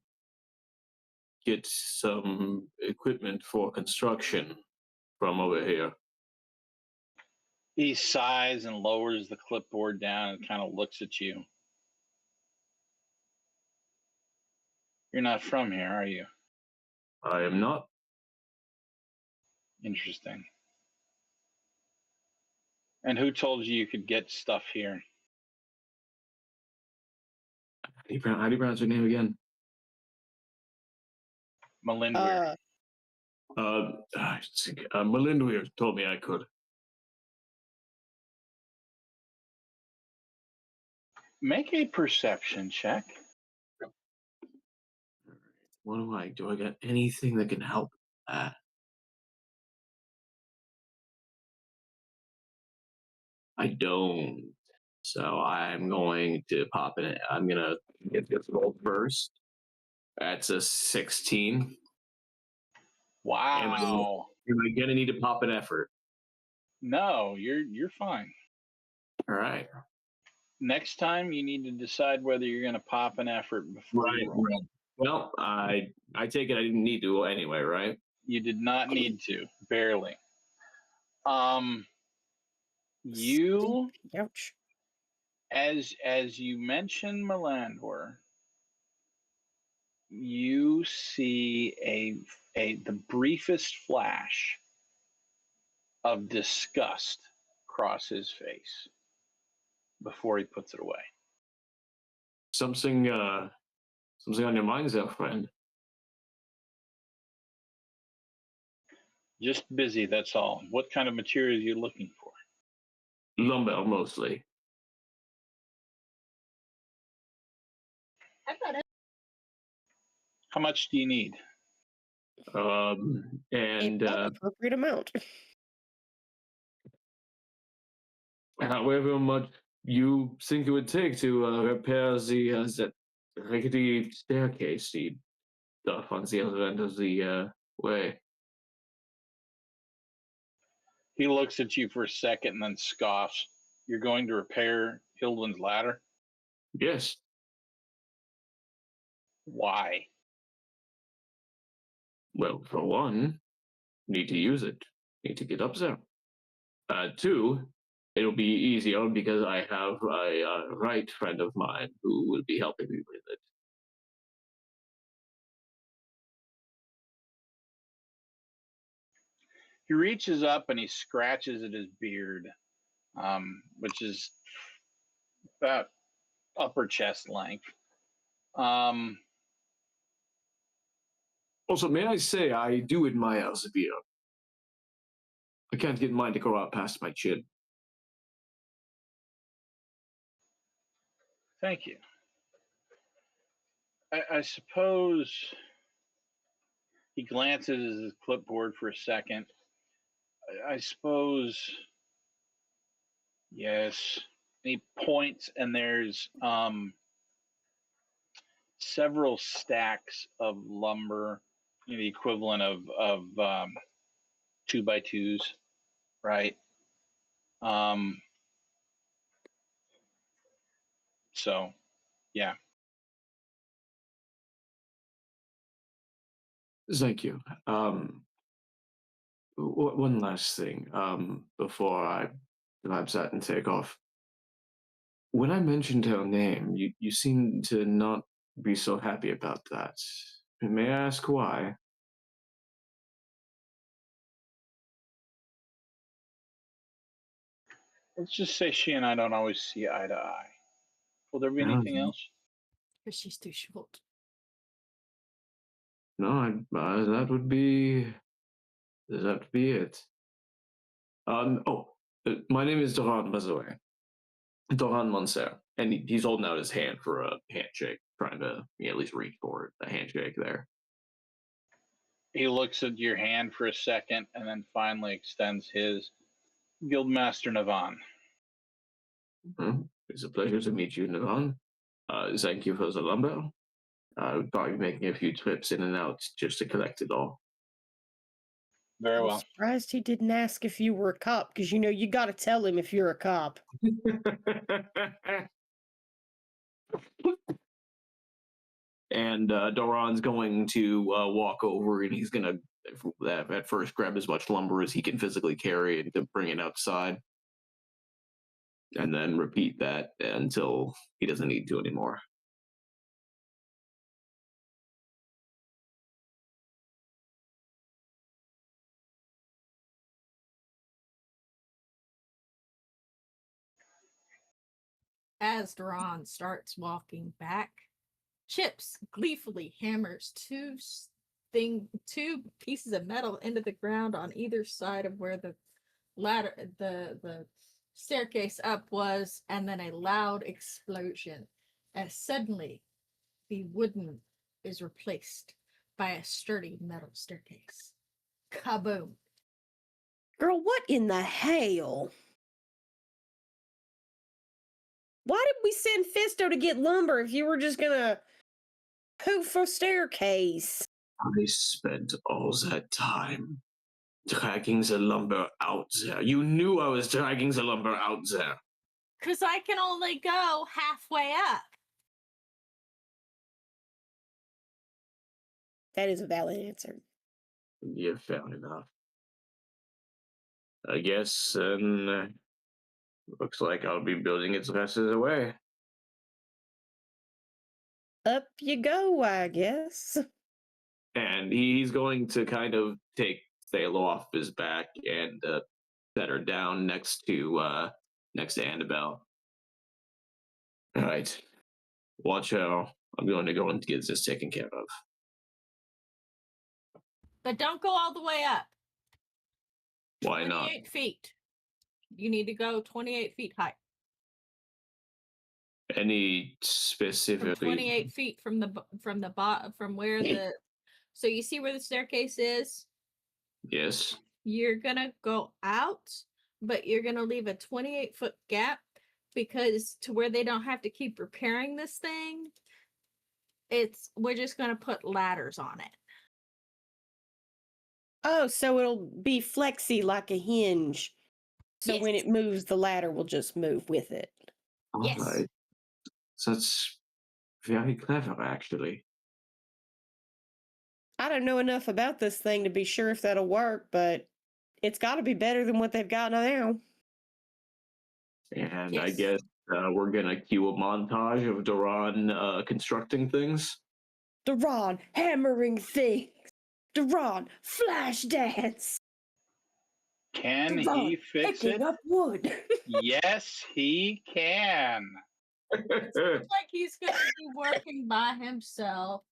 get some equipment for construction from over here. He sighs and lowers the clipboard down and kind of looks at you. You're not from here, are you? I am not. Interesting. And who told you could get stuff here? How do you pronounce your name again? Melindweir. Melindweir told me I could. Make a perception check. What do I got anything that can help that? I don't. So I'm going to pop in. I'm gonna get this roll first. That's a 16. Wow. Am I gonna need to pop an effort? No, you're fine. All right. Next time you need to decide whether you're going to pop an effort before you roll. Right. Well, I take it I didn't need to anyway, right? You did not need to, barely. You, Ouch. as you mentioned Melandor, you see the briefest flash of disgust cross his face before he puts it away. Something on your mind there, friend. Just busy, that's all. What kind of material are you looking for? Lumber, mostly. How much do you need? And Appropriate amount. however much you think it would take to repair that rickety staircase, the stuff on the other end of the way. He looks at you for a second and then scoffs. You're going to repair Hildwyn's ladder? Yes. Why? Well, for one, need to use it. Need to get up there. Two, it'll be easier because I have a right friend of mine who will be helping me with it. He reaches up and he scratches at his beard, which is about upper chest length. Also, may I say, I do admire the beard. I can't get mine to go out past my chin. Thank you. I suppose he glances at his clipboard for a second. I suppose, yes. He points, and there's several stacks of lumber, the equivalent of 2x2s, right? So, yeah. Thank you. One last thing before I grab that and take off. When I mentioned her name, you seem to not be so happy about that. May I ask why? Let's just say she and I don't always see eye to eye. Will there be anything else? Because she's too short. No, that would be Does that have to be it? My name is Doran, by the way. Doran Monser. And he's holding out his hand for a handshake, trying to at least reach for it, a handshake there. He looks at your hand for a second and then finally extends his. Guildmaster Navan. It's a pleasure to meet you, Navan. Thank you for the lumber. I'll probably be making a few trips in and out just to collect it all. Very I'm well. surprised he didn't ask if you were a cop, because you got to tell him if you're a cop. And Doran's going to walk over, and he's going to at first grab as much lumber as he can physically carry and to bring it outside. And then repeat that until he doesn't need to anymore. As Duran starts walking back, Chips gleefully hammers two pieces of metal into the ground on either side of where the ladder, the staircase up was, and then a loud explosion. As suddenly, the wooden is replaced by a sturdy metal staircase. Kaboom! Girl, what in the hell? Why did we send Fisto to get lumber if you were just gonna poof a staircase? I spent all that time dragging the lumber out there. You knew I was dragging the lumber out there. Because I can only go halfway up. That is a valid answer. Yeah, fair enough. I guess, looks like I'll be building it the rest of the way. Up you go, I guess. And he's going to kind of take Thalo off his back and set her down next to Andbel. All right, watch how I'm going to go and get this taken care of. But don't go all the way up. Why not? 28 feet. You need to go 28 feet high. Any specific 28 feet from where the so you see where the staircase is? Yes. You're gonna go out, but you're gonna leave a 28-foot gap because to where they don't have to keep repairing this thing, we're just gonna put ladders on it. Oh, so it'll be flexy like a hinge. So when Yes. it moves, the ladder will just move with it. Yes. All right. That's very clever, actually. I don't know enough about this thing to be sure if that'll work, but it's got to be better than what they've got now. And I Yes. guess we're gonna cue a montage of Duran constructing things. Duran hammering things. Duran flash dance. Can Duran he fix picking it? up wood. Yes, he can. It looks like he's gonna be working by himself.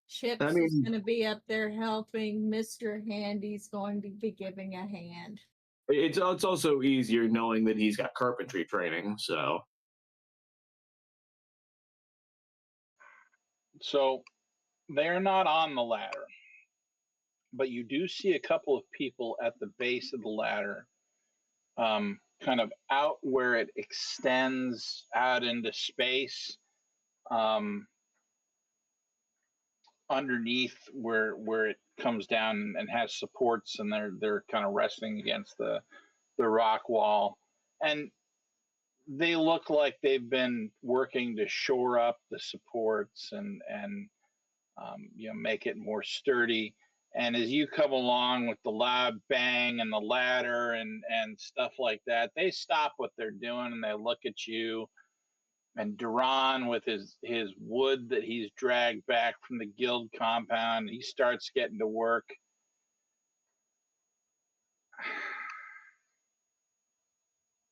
Chips is mean- gonna be up there helping. Mr. Handy's going to be giving a hand. It's also easier knowing that he's got carpentry training, so. So they're not on the ladder, but you do see a couple of people at the base of the ladder, kind of out where it extends out into space, underneath where it comes down and has supports, and they're kind of resting against the rock wall, and they look like they've been working to shore up the supports and make it more sturdy. And as you come along with the loud bang and the ladder and stuff like that, they stop what they're doing and they look at you. And Duran, with his wood that he's dragged back from the guild compound, he starts getting to work.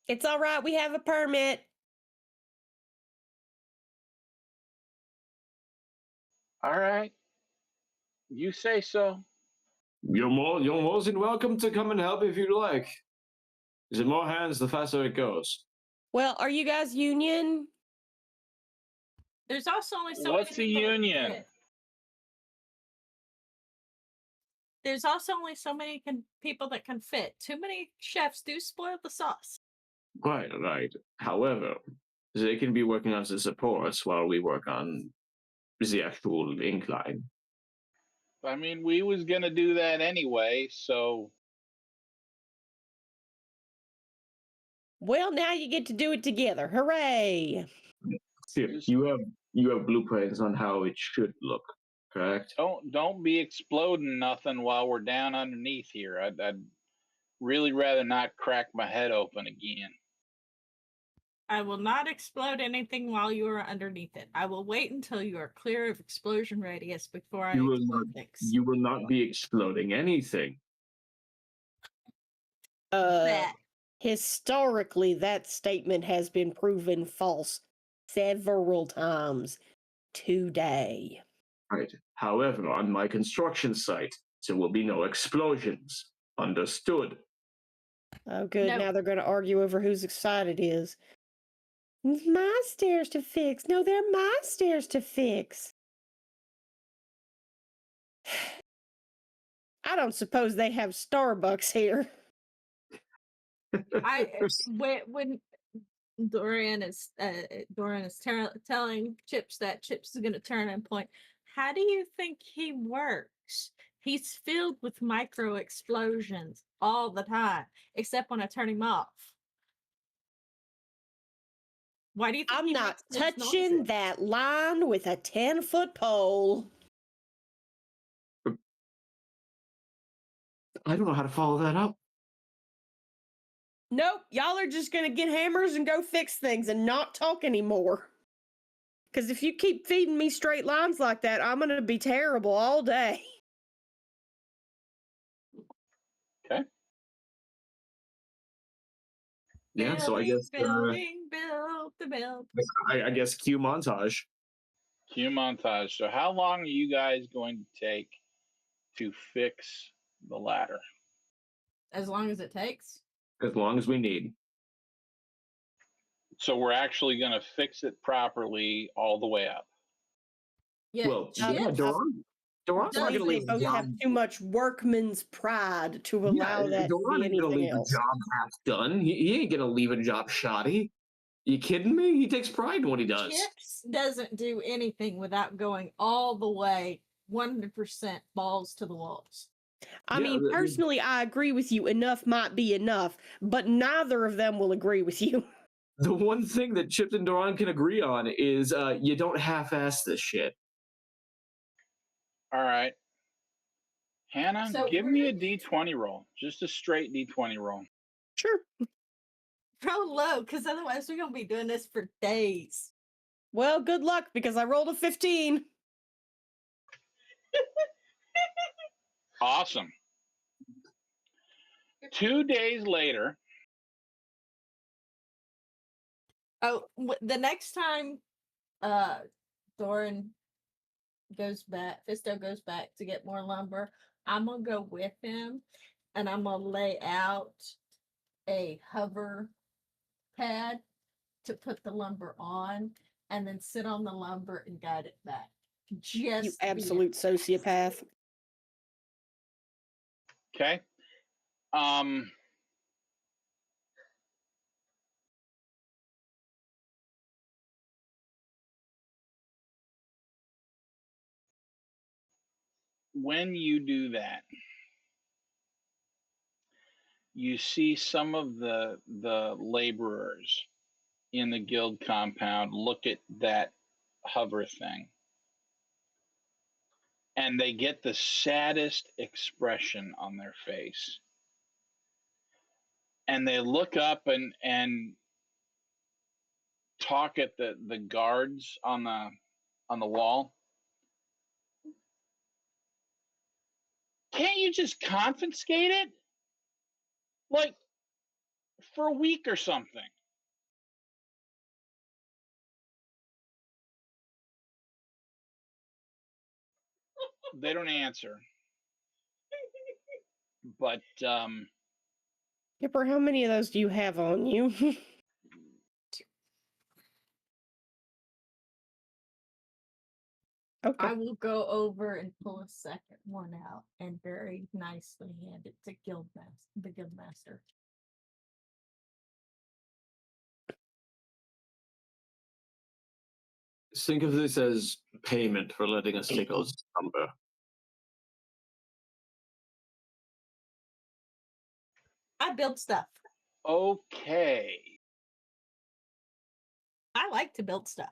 It's all right. We have a permit. All right, you say so. You're more than welcome to come and help if you'd like. The more hands, the faster it goes. Well, are you guys union? There's also only so What's a many people that can union? fit. There's also only so many people that can fit. Too many chefs do spoil the sauce. Right. However, they can be working on the supports while we work on the actual incline. I mean, we was gonna do that anyway, so Well, now you get to do it together. Hooray! Here, just you have blueprints on how it should look, correct? don't be exploding nothing while we're down underneath here. I'd really rather not crack my head open again. I will not explode anything while you are underneath it. I will wait until you are clear of explosion radius before I You will explode not. things. You will not be exploding anything. That. Historically, that statement has been proven false several times today. Right. However, on my construction site, there will be no explosions. Understood. Oh, good. No. Now they're going to argue over whose side it is. It's my stairs to fix. No, they're my stairs to fix. I don't suppose they have Starbucks here. When Dorian is telling Chips that Chips is going to turn and point, how do you think he works? He's filled with micro explosions all the time, except when I turn him off. Why do you think I'm he not makes those touching noises? that line with a 10-foot pole. I don't know how to follow that up. Nope, y'all are just going to get hammers and go fix things and not talk anymore. Because if you keep feeding me straight lines like that, I'm going to be terrible all day. Okay. Yeah. So I guess. Build. I guess cue montage. Cue montage. So how long are you guys going to take to fix the ladder? As long as it takes. As long as we need. So we're actually going to fix it properly all the way up. Yeah. Well, Chips yeah, Doran's not going to does leave this the Both job. have too much workman's pride to allow that to Doran be ain't going to anything leave else. the job half done. He ain't going to leave a job shoddy. You kidding me? He takes pride in what he does. Chips doesn't do anything without going all the way 100% balls to the walls. I mean, personally, I agree with you. Enough might be enough, but neither of them will agree with you. The one thing that Chips and Doran can agree on is you don't half-ass this shit. All right. Hannah, So give we're me a gonna- D20 roll. Just a straight D20 roll. Sure. Roll low, because otherwise we're going to be doing this for days. Well, good luck, because I rolled a 15. Awesome. 2 days later. Oh, the next time Doran goes back, Fisto goes back to get more lumber, I'm going to go with him and I'm going to lay out a hover pad to put the lumber on and then sit on the lumber and guide it back. You Just absolute sociopath. Okay. When you do that, you see some of the laborers in the guild compound look at that hover thing, and they get the saddest expression on their face, and they look up and talk at the guards on the wall. Can't you just confiscate it, like, for a week or something? They don't answer. But Kipper, how many of those do you have on you? Okay. I will go over and pull a second one out and very nicely hand it to the guildmaster. Think of this as payment for letting us take our number. I build stuff. okay. I like to build stuff.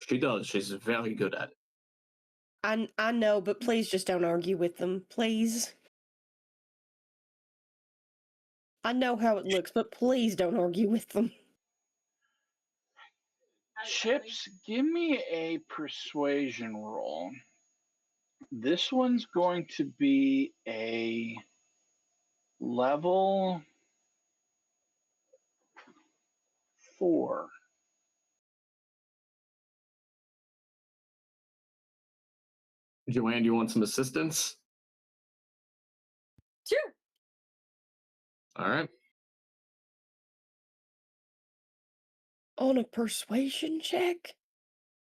She does. She's very good at it. I know, but please just don't argue with them, please. I know how it looks, but please don't argue with them. Chips, give me a persuasion roll. This one's going to be a level 4. Joanne, do you want some assistance? Sure. All right. On a persuasion check?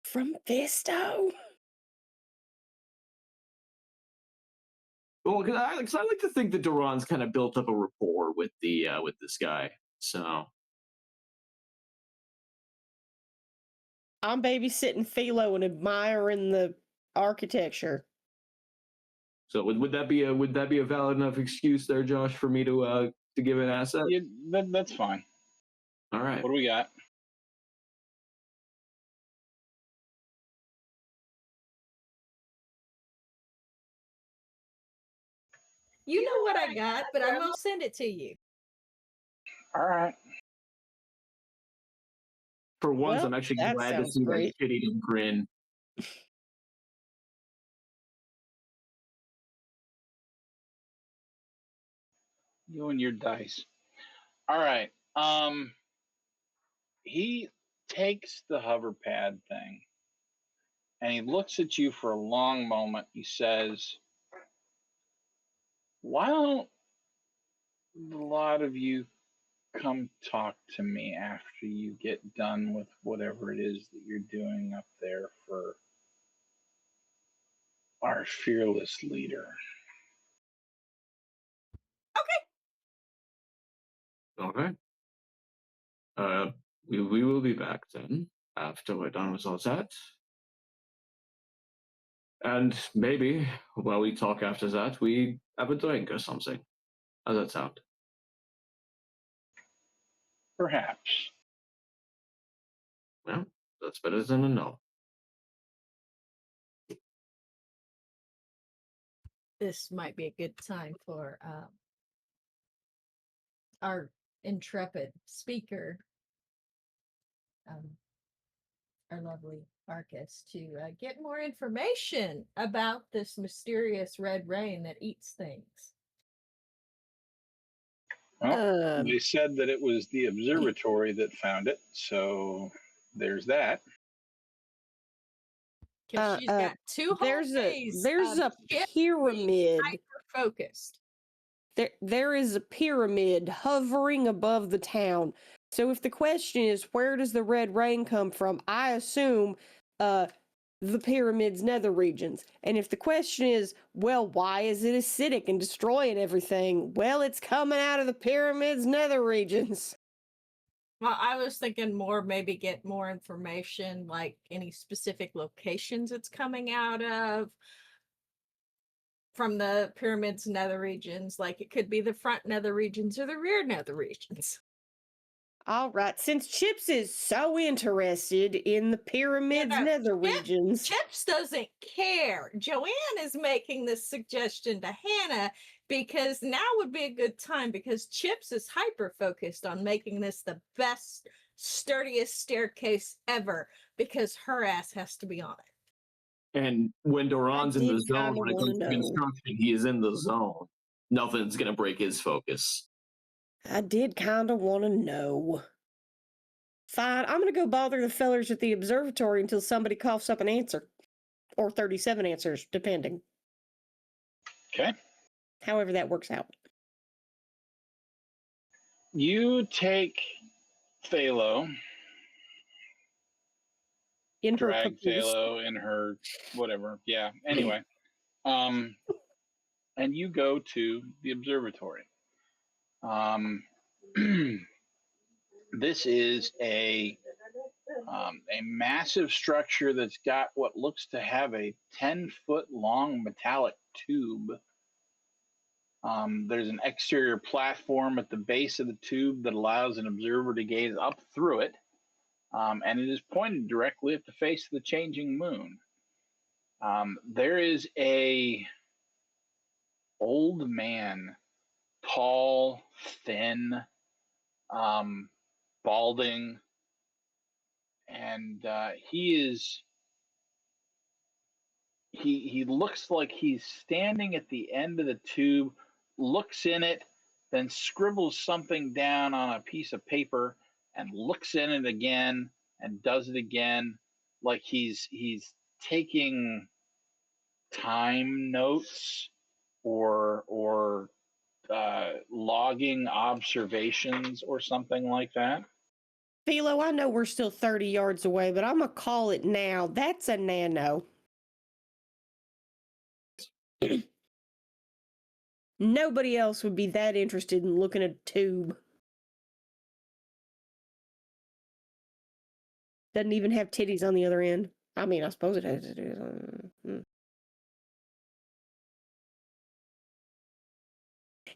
From Visto? Well, because I like to think that Duran's kind of built up a rapport with this guy. So I'm babysitting Philo and admiring the architecture. So would that be a valid enough excuse there, Josh, for me to give an asset? Yeah, that's fine. All right. What do we got? You know what I got, but I'm going to send it to you. All right. For once, Well, I'm actually that glad to sounds see great. that shit-eating grin. You and your dice. All right. He takes the hover pad thing and he looks at you for a long moment. He says, "Why don't a lot of you come talk to me after you get done with whatever it is that you're doing up there for our fearless leader?" Okay. We will be back then after we're done with all that. And maybe while we talk after that, we have a drink or something. How does that sound? Perhaps. Well, that's better than a no. This might be a good time for our intrepid speaker, our lovely Arcus, to get more information about this mysterious red rain that eats things. Well, they said that it was the observatory that found it, so there's that. Because she's got two whole there's days a of shit pyramid. hyper-focused. There is a pyramid hovering above the town. So if the question is where does the red rain come from, I assume the pyramid's nether regions. And if the question is, well, why is it acidic and destroying everything? Well, it's coming out of the pyramid's nether regions. Well, I was thinking more, maybe get more information, like any specific locations it's coming out of from the pyramid's nether regions. Like it could be the front nether regions or the rear nether regions. All right, since Chips is so interested in the pyramid's nether regions. Chips doesn't care. Joanne is making this suggestion to Hannah because now would be a good time because Chips is hyper-focused on making this the best, sturdiest staircase ever because her ass has to be on it. And when Duran's in the zone, kinda when it comes to wanna know. construction, he is in the zone. Nothing's going to break his focus. I did kind of want to know. Fine, I'm going to go bother the fellers at the observatory until somebody coughs up an answer. Or 37 answers, depending. Okay. however that works out. You take Phalo, In her drag papoose. Phalo in her whatever. Yeah. Anyway, and you go to the observatory. This is a massive structure that's got what looks to have a 10-foot long metallic tube. There's an exterior platform at the base of the tube that allows an observer to gaze up through it, and it is pointed directly at the face of the changing moon. There is a old man, tall, thin, balding, and he looks like he's standing at the end of the tube, looks in it, then scribbles something down on a piece of paper and looks in it again and does it again, like he's taking time notes or logging observations or something like that. Philo, I know we're still 30 yards away, but I'm going to call it now. That's a Nano. Nobody else would be that interested in looking at a tube. Doesn't even have titties on the other end. I mean, I suppose it has titties.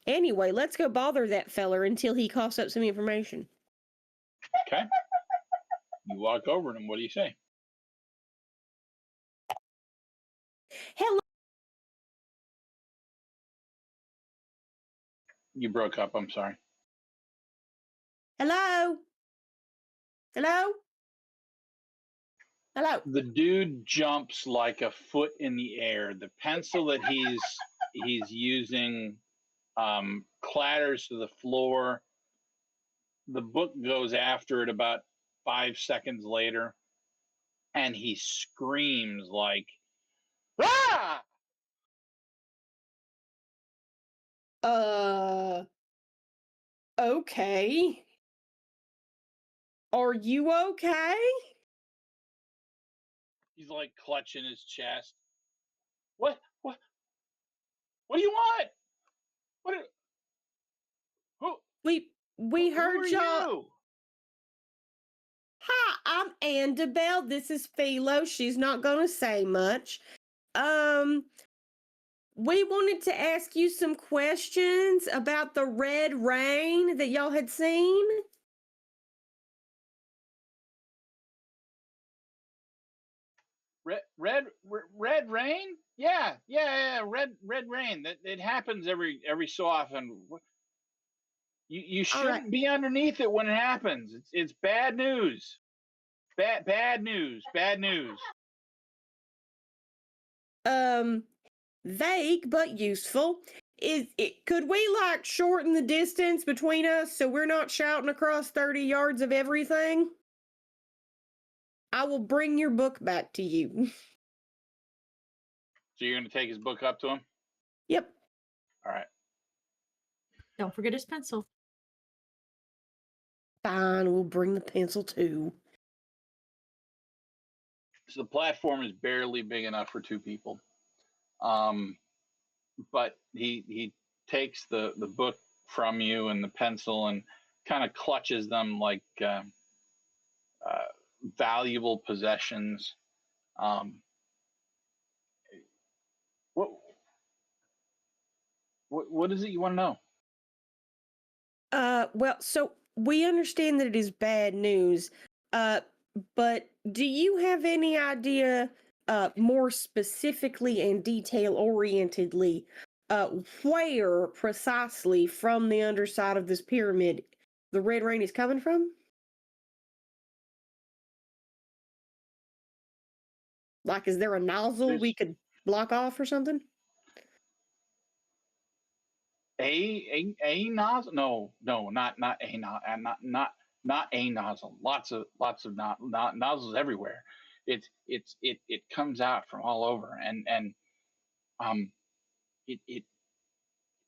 Anyway, let's go bother that feller until he coughs up some information. Okay. You walk over to him. What do you say? Hello. You broke up. I'm sorry. Hello? Hello? Hello? The dude jumps like a foot in the air. The pencil that he's using clatters to the floor. The book goes after it about 5 seconds later, and he screams like, "Ah!" Okay. Are you okay? He's like clutching his chest. What do you want? Who We heard who are y'all. you? Hi, I'm Andbel. This is Philo. She's not gonna say much. We wanted to ask you some questions about the red rain that y'all had seen. Red rain? Yeah. Red rain. That it happens every so often. You shouldn't be underneath it when it happens. It's bad news. Bad news. Vague but useful. Could we like shorten the distance between us so we're not shouting across 30 yards of everything? I will bring your book back to you. So you're gonna take his book up to him? Yep. All right. Don't forget his pencil. Fine, we'll bring the pencil too. So the platform is barely big enough for two people. But he takes the book from you and the pencil and kind of clutches them like valuable possessions. What is it you want to know? Well, so we understand that it is bad news. But do you have any idea, more specifically and detail-orientedly, where precisely from the underside of this pyramid the red rain is coming from? Like, is there a nozzle we could block off or something? A nozzle? No, not a nozzle, not a nozzle. Lots of nozzles everywhere. It comes out from all over, and it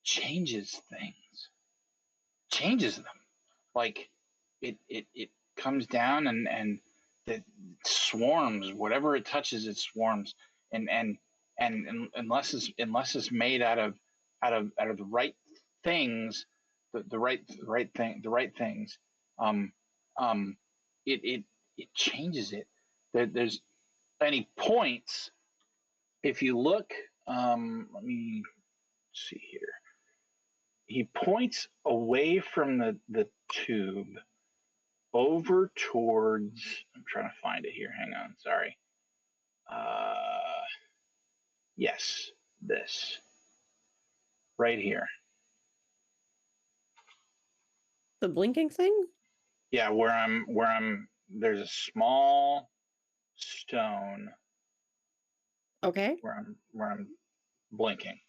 changes things, changes them. Like it comes down and it swarms. Whatever it touches, it swarms. And unless it's made out of the right things, the right things, um, it changes it. There's any points. If you look, let me see here. He points away from the tube over towards, I'm trying to find it here. Hang on. Sorry. Yes, this right here. The blinking thing? Yeah, where I'm there's a small stone Okay. where I'm blinking.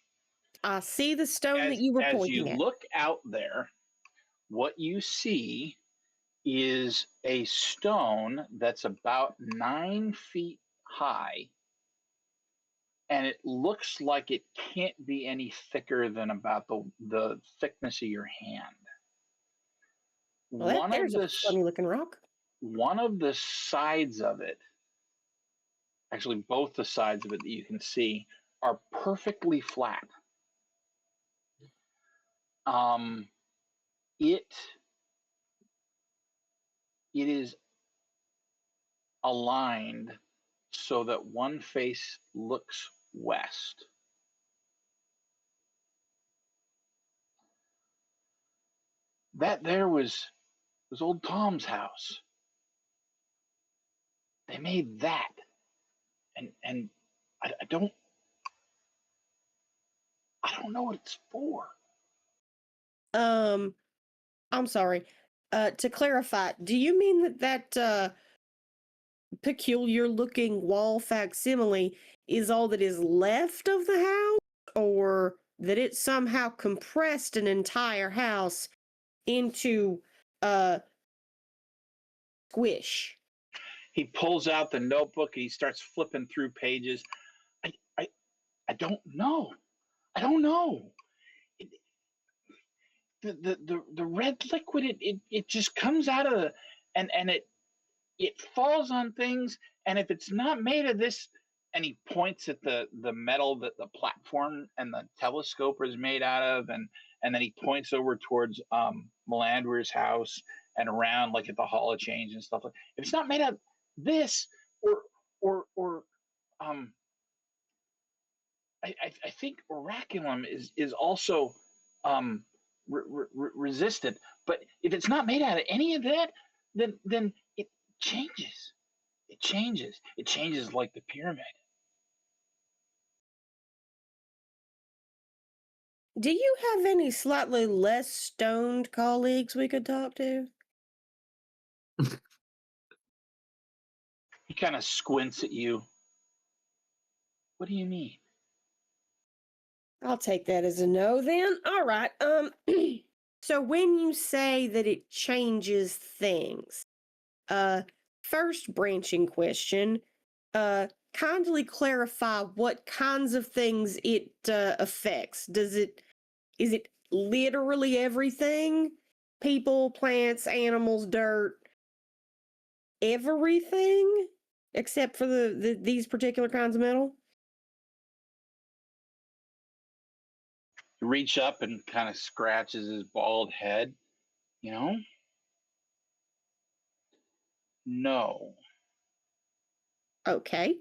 I see the stone that you were As you pointing at. look out there, what you see is a stone that's about 9 feet high, and it looks like it can't be any thicker than about the thickness of your hand. Well, there's a funny looking rock. One of the sides of it, actually both the sides of it that you can see, are perfectly flat. It is aligned so that one face looks west. That there was old Tom's house. They made that, and I don't know what it's for. I'm sorry. To clarify, do you mean that peculiar looking wall facsimile is all that is left of the house, or that it somehow compressed an entire house into squish? He pulls out the notebook and he starts flipping through pages. I don't know. I don't know. The red liquid, it just comes out of and it falls on things, and if it's not made of this, and he points at the metal that the platform and the telescope is made out of, and then he points over towards Melandwer's house and around, like at the Hall of Change and stuff. Like, if it's not made out of this, or I think Oraculum is also resistant. But if it's not made out of any of that, then it changes. It changes. It changes like the pyramid. Do you have any slightly less stoned colleagues we could talk to? He kind of squints at you. What do you mean? I'll take that as a no then. All right. So when you say that it changes things, first branching question, kindly clarify what kinds of things it affects. Is it literally everything? People, plants, animals, dirt, everything except for these particular kinds of metal? Reach up and kind of scratches his bald head. You know? No. Okay.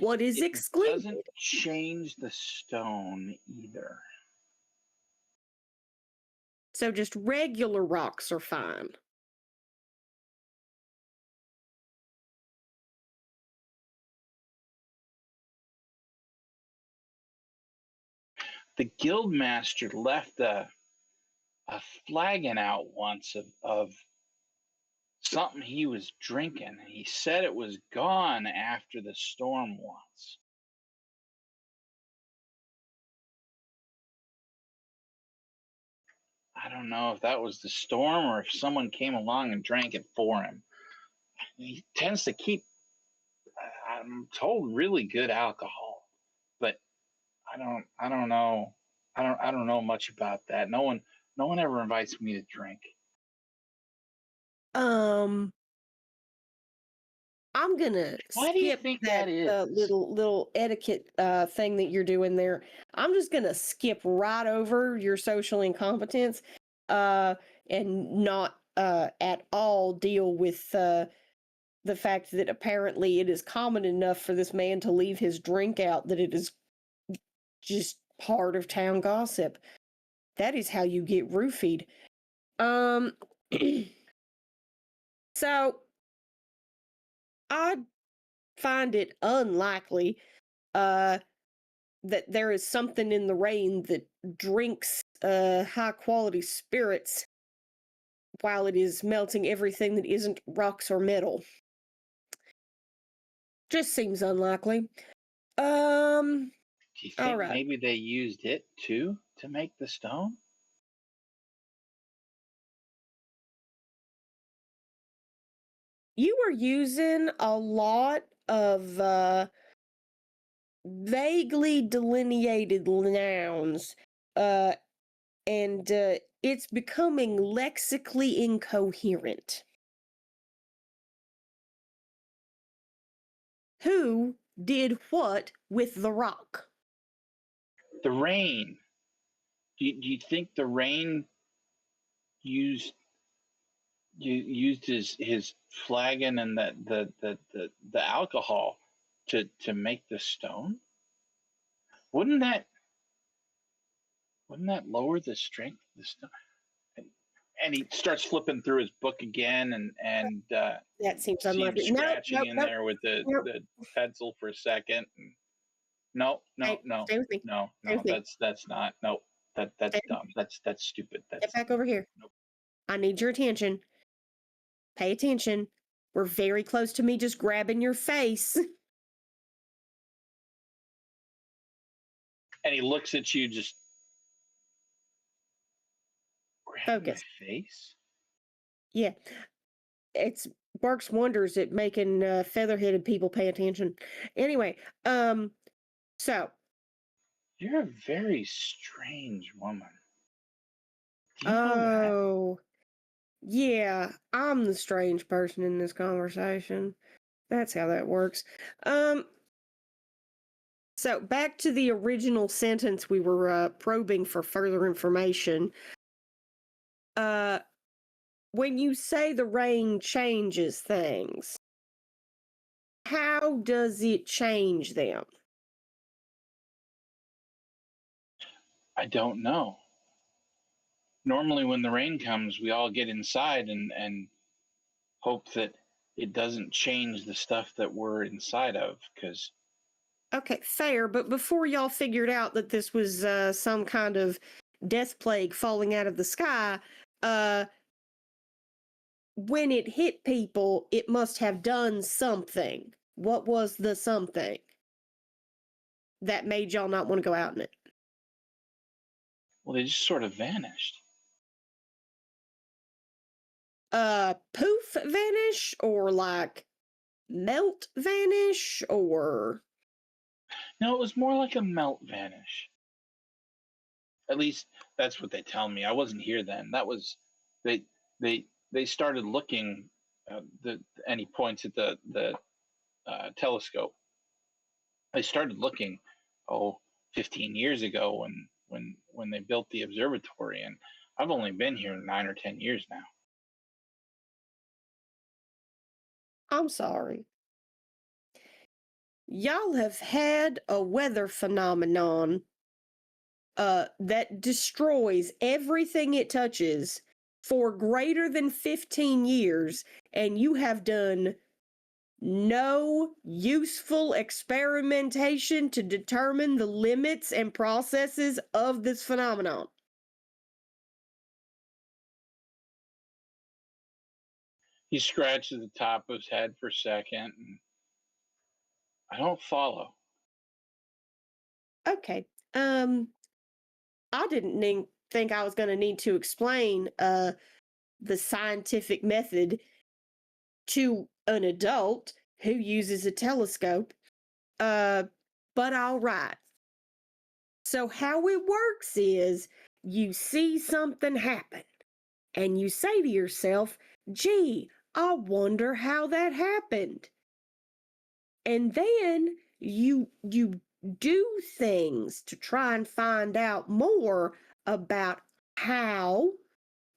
What is excluded? It doesn't change the stone either. So just regular rocks are fine. The guildmaster left a flagon out once of something he was drinking. He said it was gone after the storm once. I don't know if that was the storm or if someone came along and drank it for him. He tends to keep, I'm told, really good alcohol, but I don't know. I don't know much about that. No one ever invites me to drink. I'm gonna Why do you skip think that that is? little etiquette thing that you're doing there. I'm just gonna skip right over your social incompetence, and not at all deal with the fact that apparently it is common enough for this man to leave his drink out that it is just part of town gossip. That is how you get roofied. So I find it unlikely that there is something in the rain that drinks high quality spirits while it is melting everything that isn't rocks or metal. Just seems unlikely. Do you think All right. maybe they used it too to make the stone? You were using a lot of vaguely delineated nouns, and it's becoming lexically incoherent. Who did what with the rock? The rain. Do you think the rain used his flagon and the alcohol to make the stone? Wouldn't that lower the strength of the stone? And he starts flipping through his book again and That seems see him unlikely. scratching in Nope. there with the pencil for a second. No, Hey, stay with me. no, Stay with me. that's not. No, that's Stay- dumb. That's stupid. Get That's back over here. Nope. I need your attention. Pay attention. We're very close to me just grabbing your face. And he looks at you, just grabbing my Focus. face. Yeah. It's works wonders at making feather-headed people pay attention. Anyway, so You're a very strange woman. Do you know that? oh yeah, I'm the strange person in this conversation. That's how that works. So back to the original sentence we were probing for further information. When you say the rain changes things, how does it change them? I don't know. Normally, when the rain comes, we all get inside and hope that it doesn't change the stuff that we're inside of. Because Okay, fair, but before y'all figured out that this was some kind of death plague falling out of the sky, when it hit people, it must have done something. What was the something that made y'all not want to go out in it? well, they just sort of vanished. Poof vanish, or like melt vanish, or No, it was more like a melt vanish. At least that's what they tell me. I wasn't here then. That was they they started looking. And he points at the telescope. They started looking, 15 years ago when they built the observatory, and I've only been here 9 or 10 years now. I'm sorry. Y'all have had a weather phenomenon that destroys everything it touches for greater than 15 years, and you have done no useful experimentation to determine the limits and processes of this phenomenon. He scratches the top of his head for a second, and I don't follow. Okay. I didn't think I was going to need to explain the scientific method to an adult who uses a telescope. But all right. So how it works is you see something happen and you say to yourself, gee, I wonder how that happened. And then you do things to try and find out more about how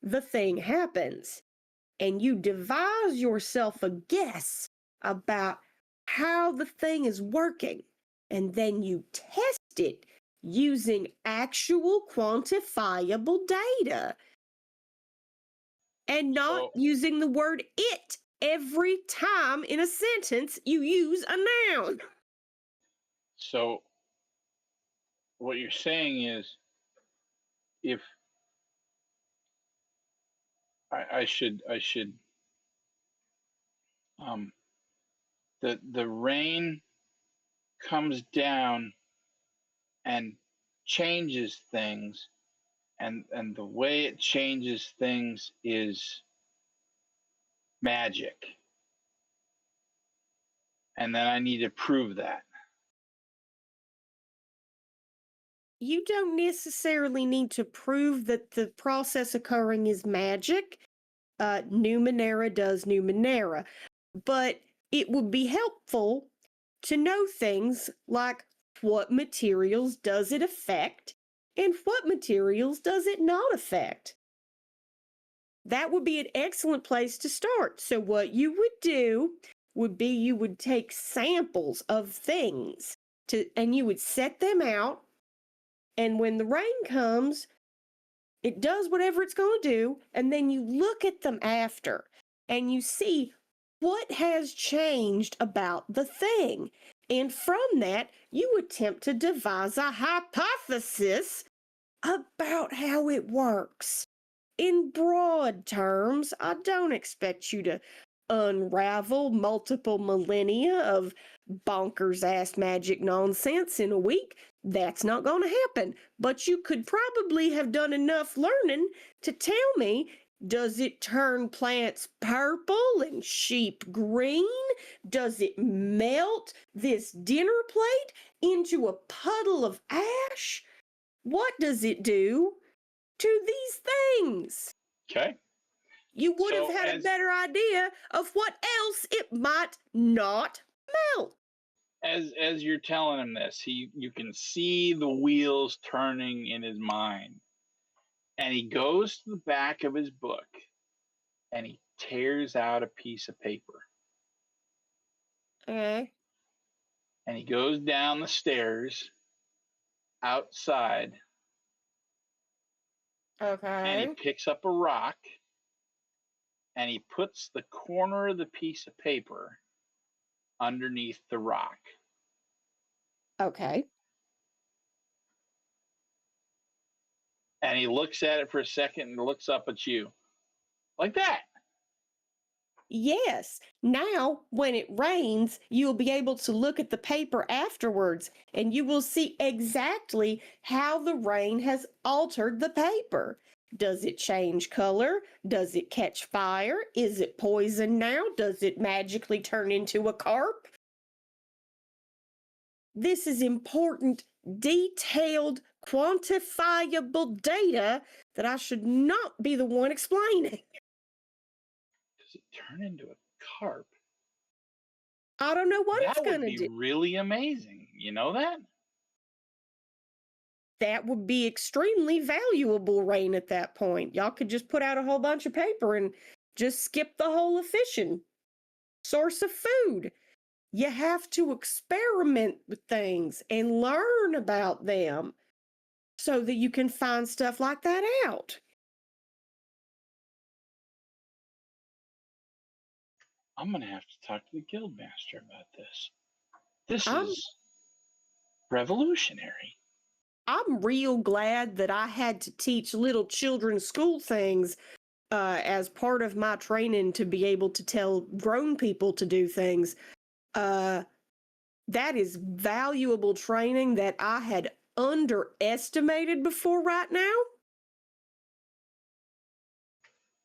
the thing happens. And you devise yourself a guess about how the thing is working. And then you test it using actual quantifiable data. And not using the word it every time in a sentence you use a noun. So what you're saying is, if I should the rain comes down and changes things, and the way it changes things is magic, and then I need to prove that. You don't necessarily need to prove that the process occurring is magic. Numenera does Numenera. But it would be helpful to know things like what materials does it affect and what materials does it not affect. That would be an excellent place to start. So what you would do would be you would take samples of things and you would set them out. And when the rain comes, it does whatever it's going to do. And then you look at them after and you see what has changed about the thing. And from that, you attempt to devise a hypothesis about how it works. In broad terms, I don't expect you to unravel multiple millennia of bonkers-ass magic nonsense in a week. That's not going to happen. But you could probably have done enough learning to tell me, does it turn plants purple and sheep green? Does it melt this dinner plate into a puddle of ash? What does it do to these things? Okay. You would have had a better idea of what else it might not melt. As you're telling him this, you can see the wheels turning in his mind. And he goes to the back of his book and he tears out a piece of paper. Okay. And he goes down the stairs outside. Okay. And he picks up a rock and he puts the corner of the piece of paper underneath the rock. Okay. And he looks at it for a second and looks up at you. Like that. Yes. Now, when it rains, you'll be able to look at the paper afterwards and you will see exactly how the rain has altered the paper. Does it change color? Does it catch fire? Is it poison now? Does it magically turn into a carp? This is important, detailed, quantifiable data that I should not be the one explaining. Does it turn into a carp? I don't know what it's going to do. That would be really amazing. You know that? That would be extremely valuable, Rain, at that point. Y'all could just put out a whole bunch of paper and just skip the whole of fishing. Source of food. You have to experiment with things and learn about them so that you can find stuff like that out. I'm going to have to talk to the guildmaster about this. This is revolutionary. I'm real glad that I had to teach little children school things as part of my training to be able to tell grown people to do things. That is valuable training that I had underestimated before right now.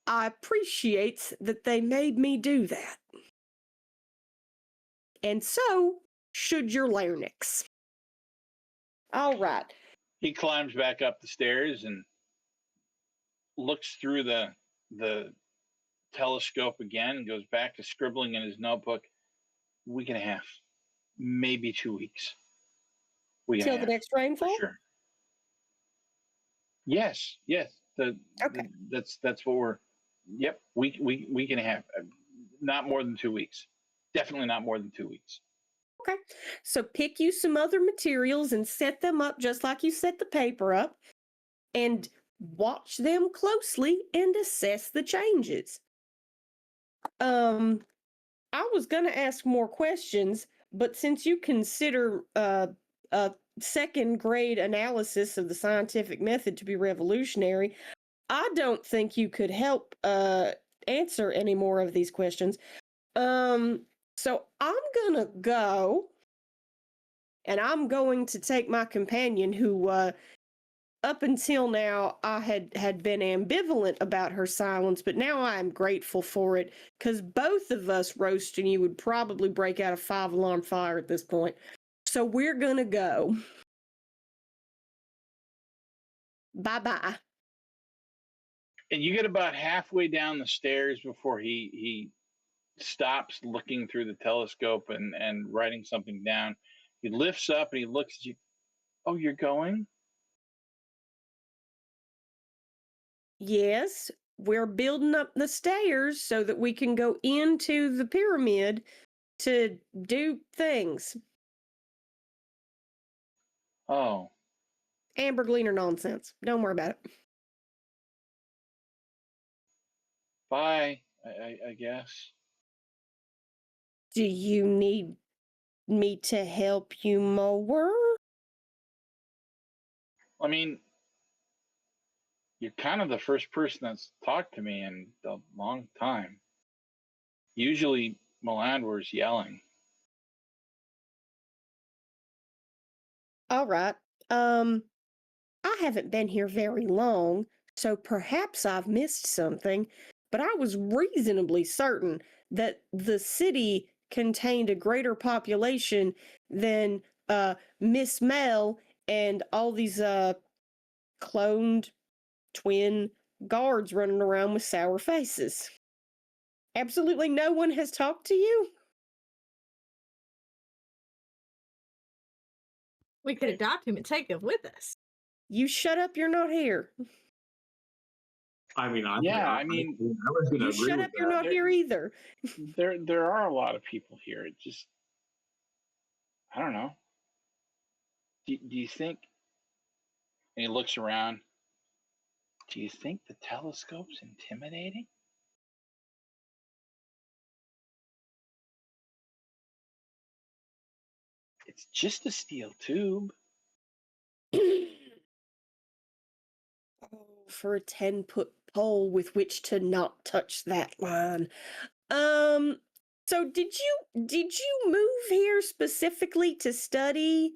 I appreciate that they made me do that. And so should your larynx. All right. He climbs back up the stairs and looks through the telescope again and goes back to scribbling in his notebook. Week and a half, maybe 2 weeks. Week and Till a the half, next for rainfall? sure. Yes. Okay. That's what we're. Yep, week and a half. Not more than 2 weeks. Definitely not more than 2 weeks. Okay. So pick you some other materials and set them up just like you set the paper up, and watch them closely and assess the changes. I was going to ask more questions, but since you consider a second grade analysis of the scientific method to be revolutionary, I don't think you could help answer any more of these questions. So I'm going to go, and I'm going to take my companion who up until now, I had been ambivalent about her silence, but now I'm grateful for it, because both of us roasting you would probably break out a 5-alarm fire at this point. So we're gonna go. Bye-bye. And you get about halfway down the stairs before he stops looking through the telescope and writing something down. He lifts up and he looks at you. Oh, you're going? Yes, we're building up the stairs so that we can go into the pyramid to do things. Oh. Amber Gleaner nonsense. Don't worry about it. Bye, I guess. Do you need me to help you more? I mean, you're kind of the first person that's talked to me in a long time. Usually, Melandwer's yelling. All right. I haven't been here very long, so perhaps I've missed something, but I was reasonably certain that the city contained a greater population than Miss Mel and all these cloned twin guards running around with sour faces. Absolutely no one has talked to you? We could adopt him and take him with us. You shut up, you're not here. I mean, I was going to You agree shut with up, you're that. not here either. There are a lot of people here. It just, I don't know. Do you think? And he looks around. Do you think the telescope's intimidating? It's just a steel tube. Oh, for a 10-foot pole with which to not touch that line. So did you move here specifically to study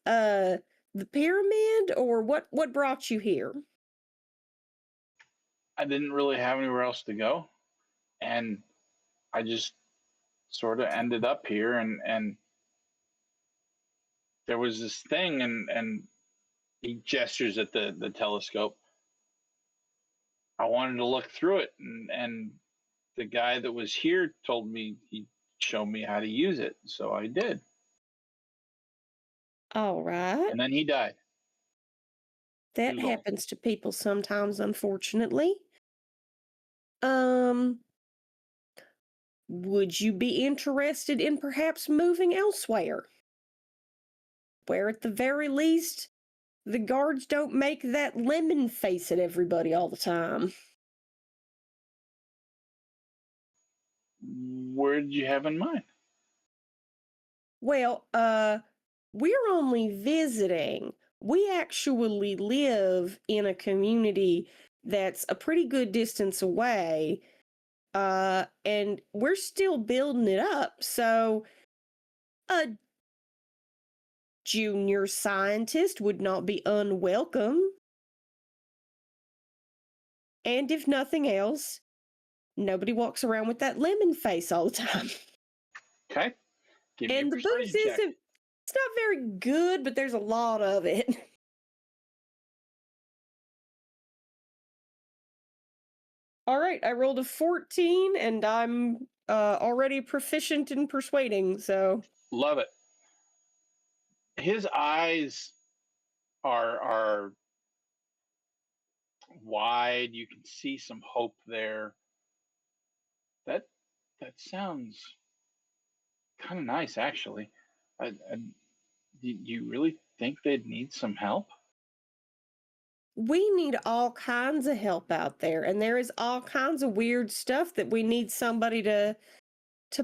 the pyramid, or what brought you here? I didn't really have anywhere else to go, and I just sort of ended up here, and there was this thing, and he gestures at the telescope. I wanted to look through it, and the guy that was here told me he'd show me how to use it, so I did. All right. And then he died. That He was happens to people sometimes, unfortunately. Would you be interested in perhaps moving elsewhere, where at the very least the guards don't make that lemon face at everybody all the time? Where did you have in mind? Well, we're only visiting. We actually live in a community that's a pretty good distance away, and we're still building it up, so a junior scientist would not be unwelcome. And if nothing else, nobody walks around with that lemon face all the time. Okay. Give me And a the booze persuasion check. it's not very good, but there's a lot of it. All right, I rolled a 14, and I'm already proficient in persuading, so... Love it. His eyes are wide. You can see some hope there. That sounds kind of nice, actually. Do you really think they'd need some help? We need all kinds of help out there, and there is all kinds of weird stuff that we need somebody to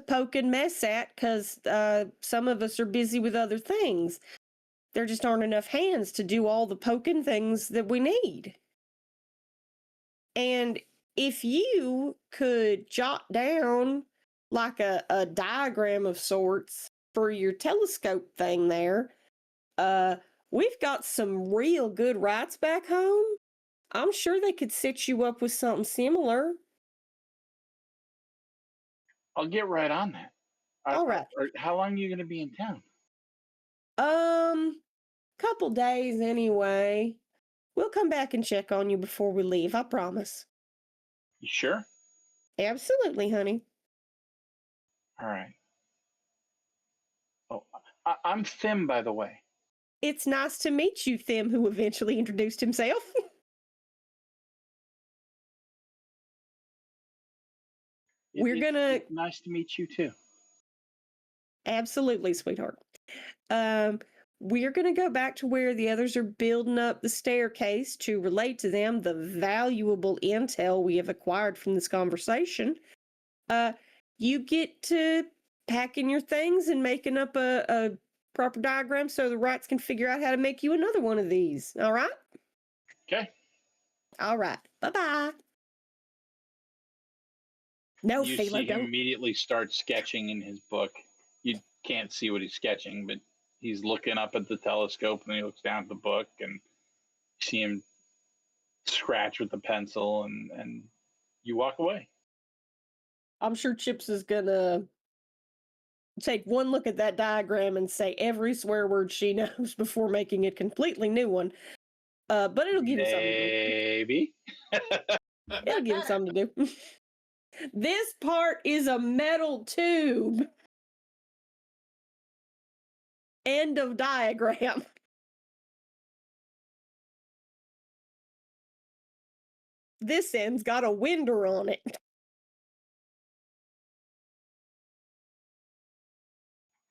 poke and mess at, because some of us are busy with other things. There just aren't enough hands to do all the poking things that we need. And if you could jot down like a diagram of sorts for your telescope thing there, we've got some real good writes back home. I'm sure they could set you up with something similar. I'll get right on that. All right. How long are you going to be in town? Couple days anyway. We'll come back and check on you before we leave, I promise. You sure? Absolutely, honey. All right. Oh, I'm Thim, by the way. It's nice to meet you, Thim, who eventually introduced himself. It's nice to meet you, too. Absolutely, sweetheart. We're gonna go back to where the others are building up the staircase to relate to them the valuable intel we have acquired from this conversation. You get to packing your things and making up a proper diagram so the Wrights can figure out how to make you another one of these. All right? Okay. All right. Bye-bye. No, you Philo, see him don't. immediately start sketching in his book. You can't see what he's sketching, but he's looking up at the telescope, and he looks down at the book, and you see him scratch with the pencil, and you walk away. I'm sure Chips is gonna take one look at that diagram and say every swear word she knows before making a completely new one. But it'll give him something to do. Maybe. It'll give him something to do. This part is a metal tube. End of diagram. This end's got a winder on it.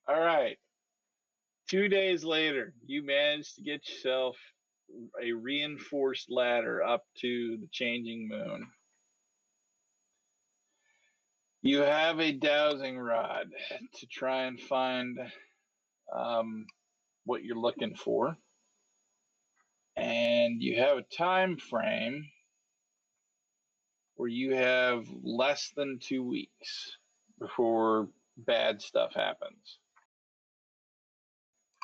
All right. 2 days later, you managed to get yourself a reinforced ladder up to the changing moon. You have a dowsing rod to try and find what you're looking for. And you have a time frame where you have less than 2 weeks before bad stuff happens.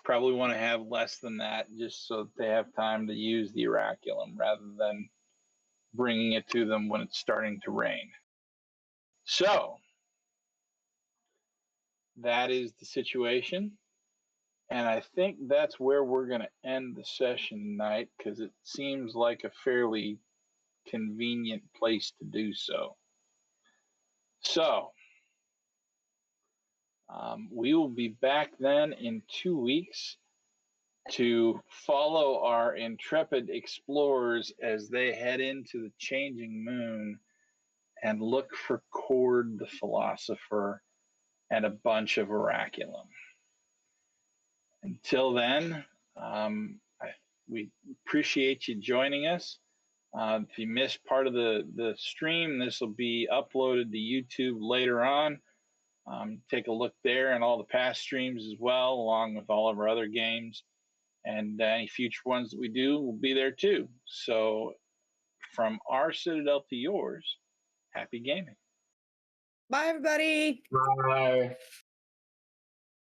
Probably want to have less than that just so that they have time to use the Oraculum rather than bringing it to them when it's starting to rain. So that is the situation. And I think that's where we're going to end the session tonight, because it seems like a fairly convenient place to do so. So we will be back then in 2 weeks to follow our intrepid explorers as they head into the changing moon and look for Cord the Philosopher and a bunch of Oraculum. Until then, we appreciate you joining us. If you missed part of the stream, this will be uploaded to YouTube later on. Take a look there and all the past streams as well, along with all of our other games. And any future ones that we do will be there too. So from our Citadel to yours, happy gaming. Bye, everybody. Bye.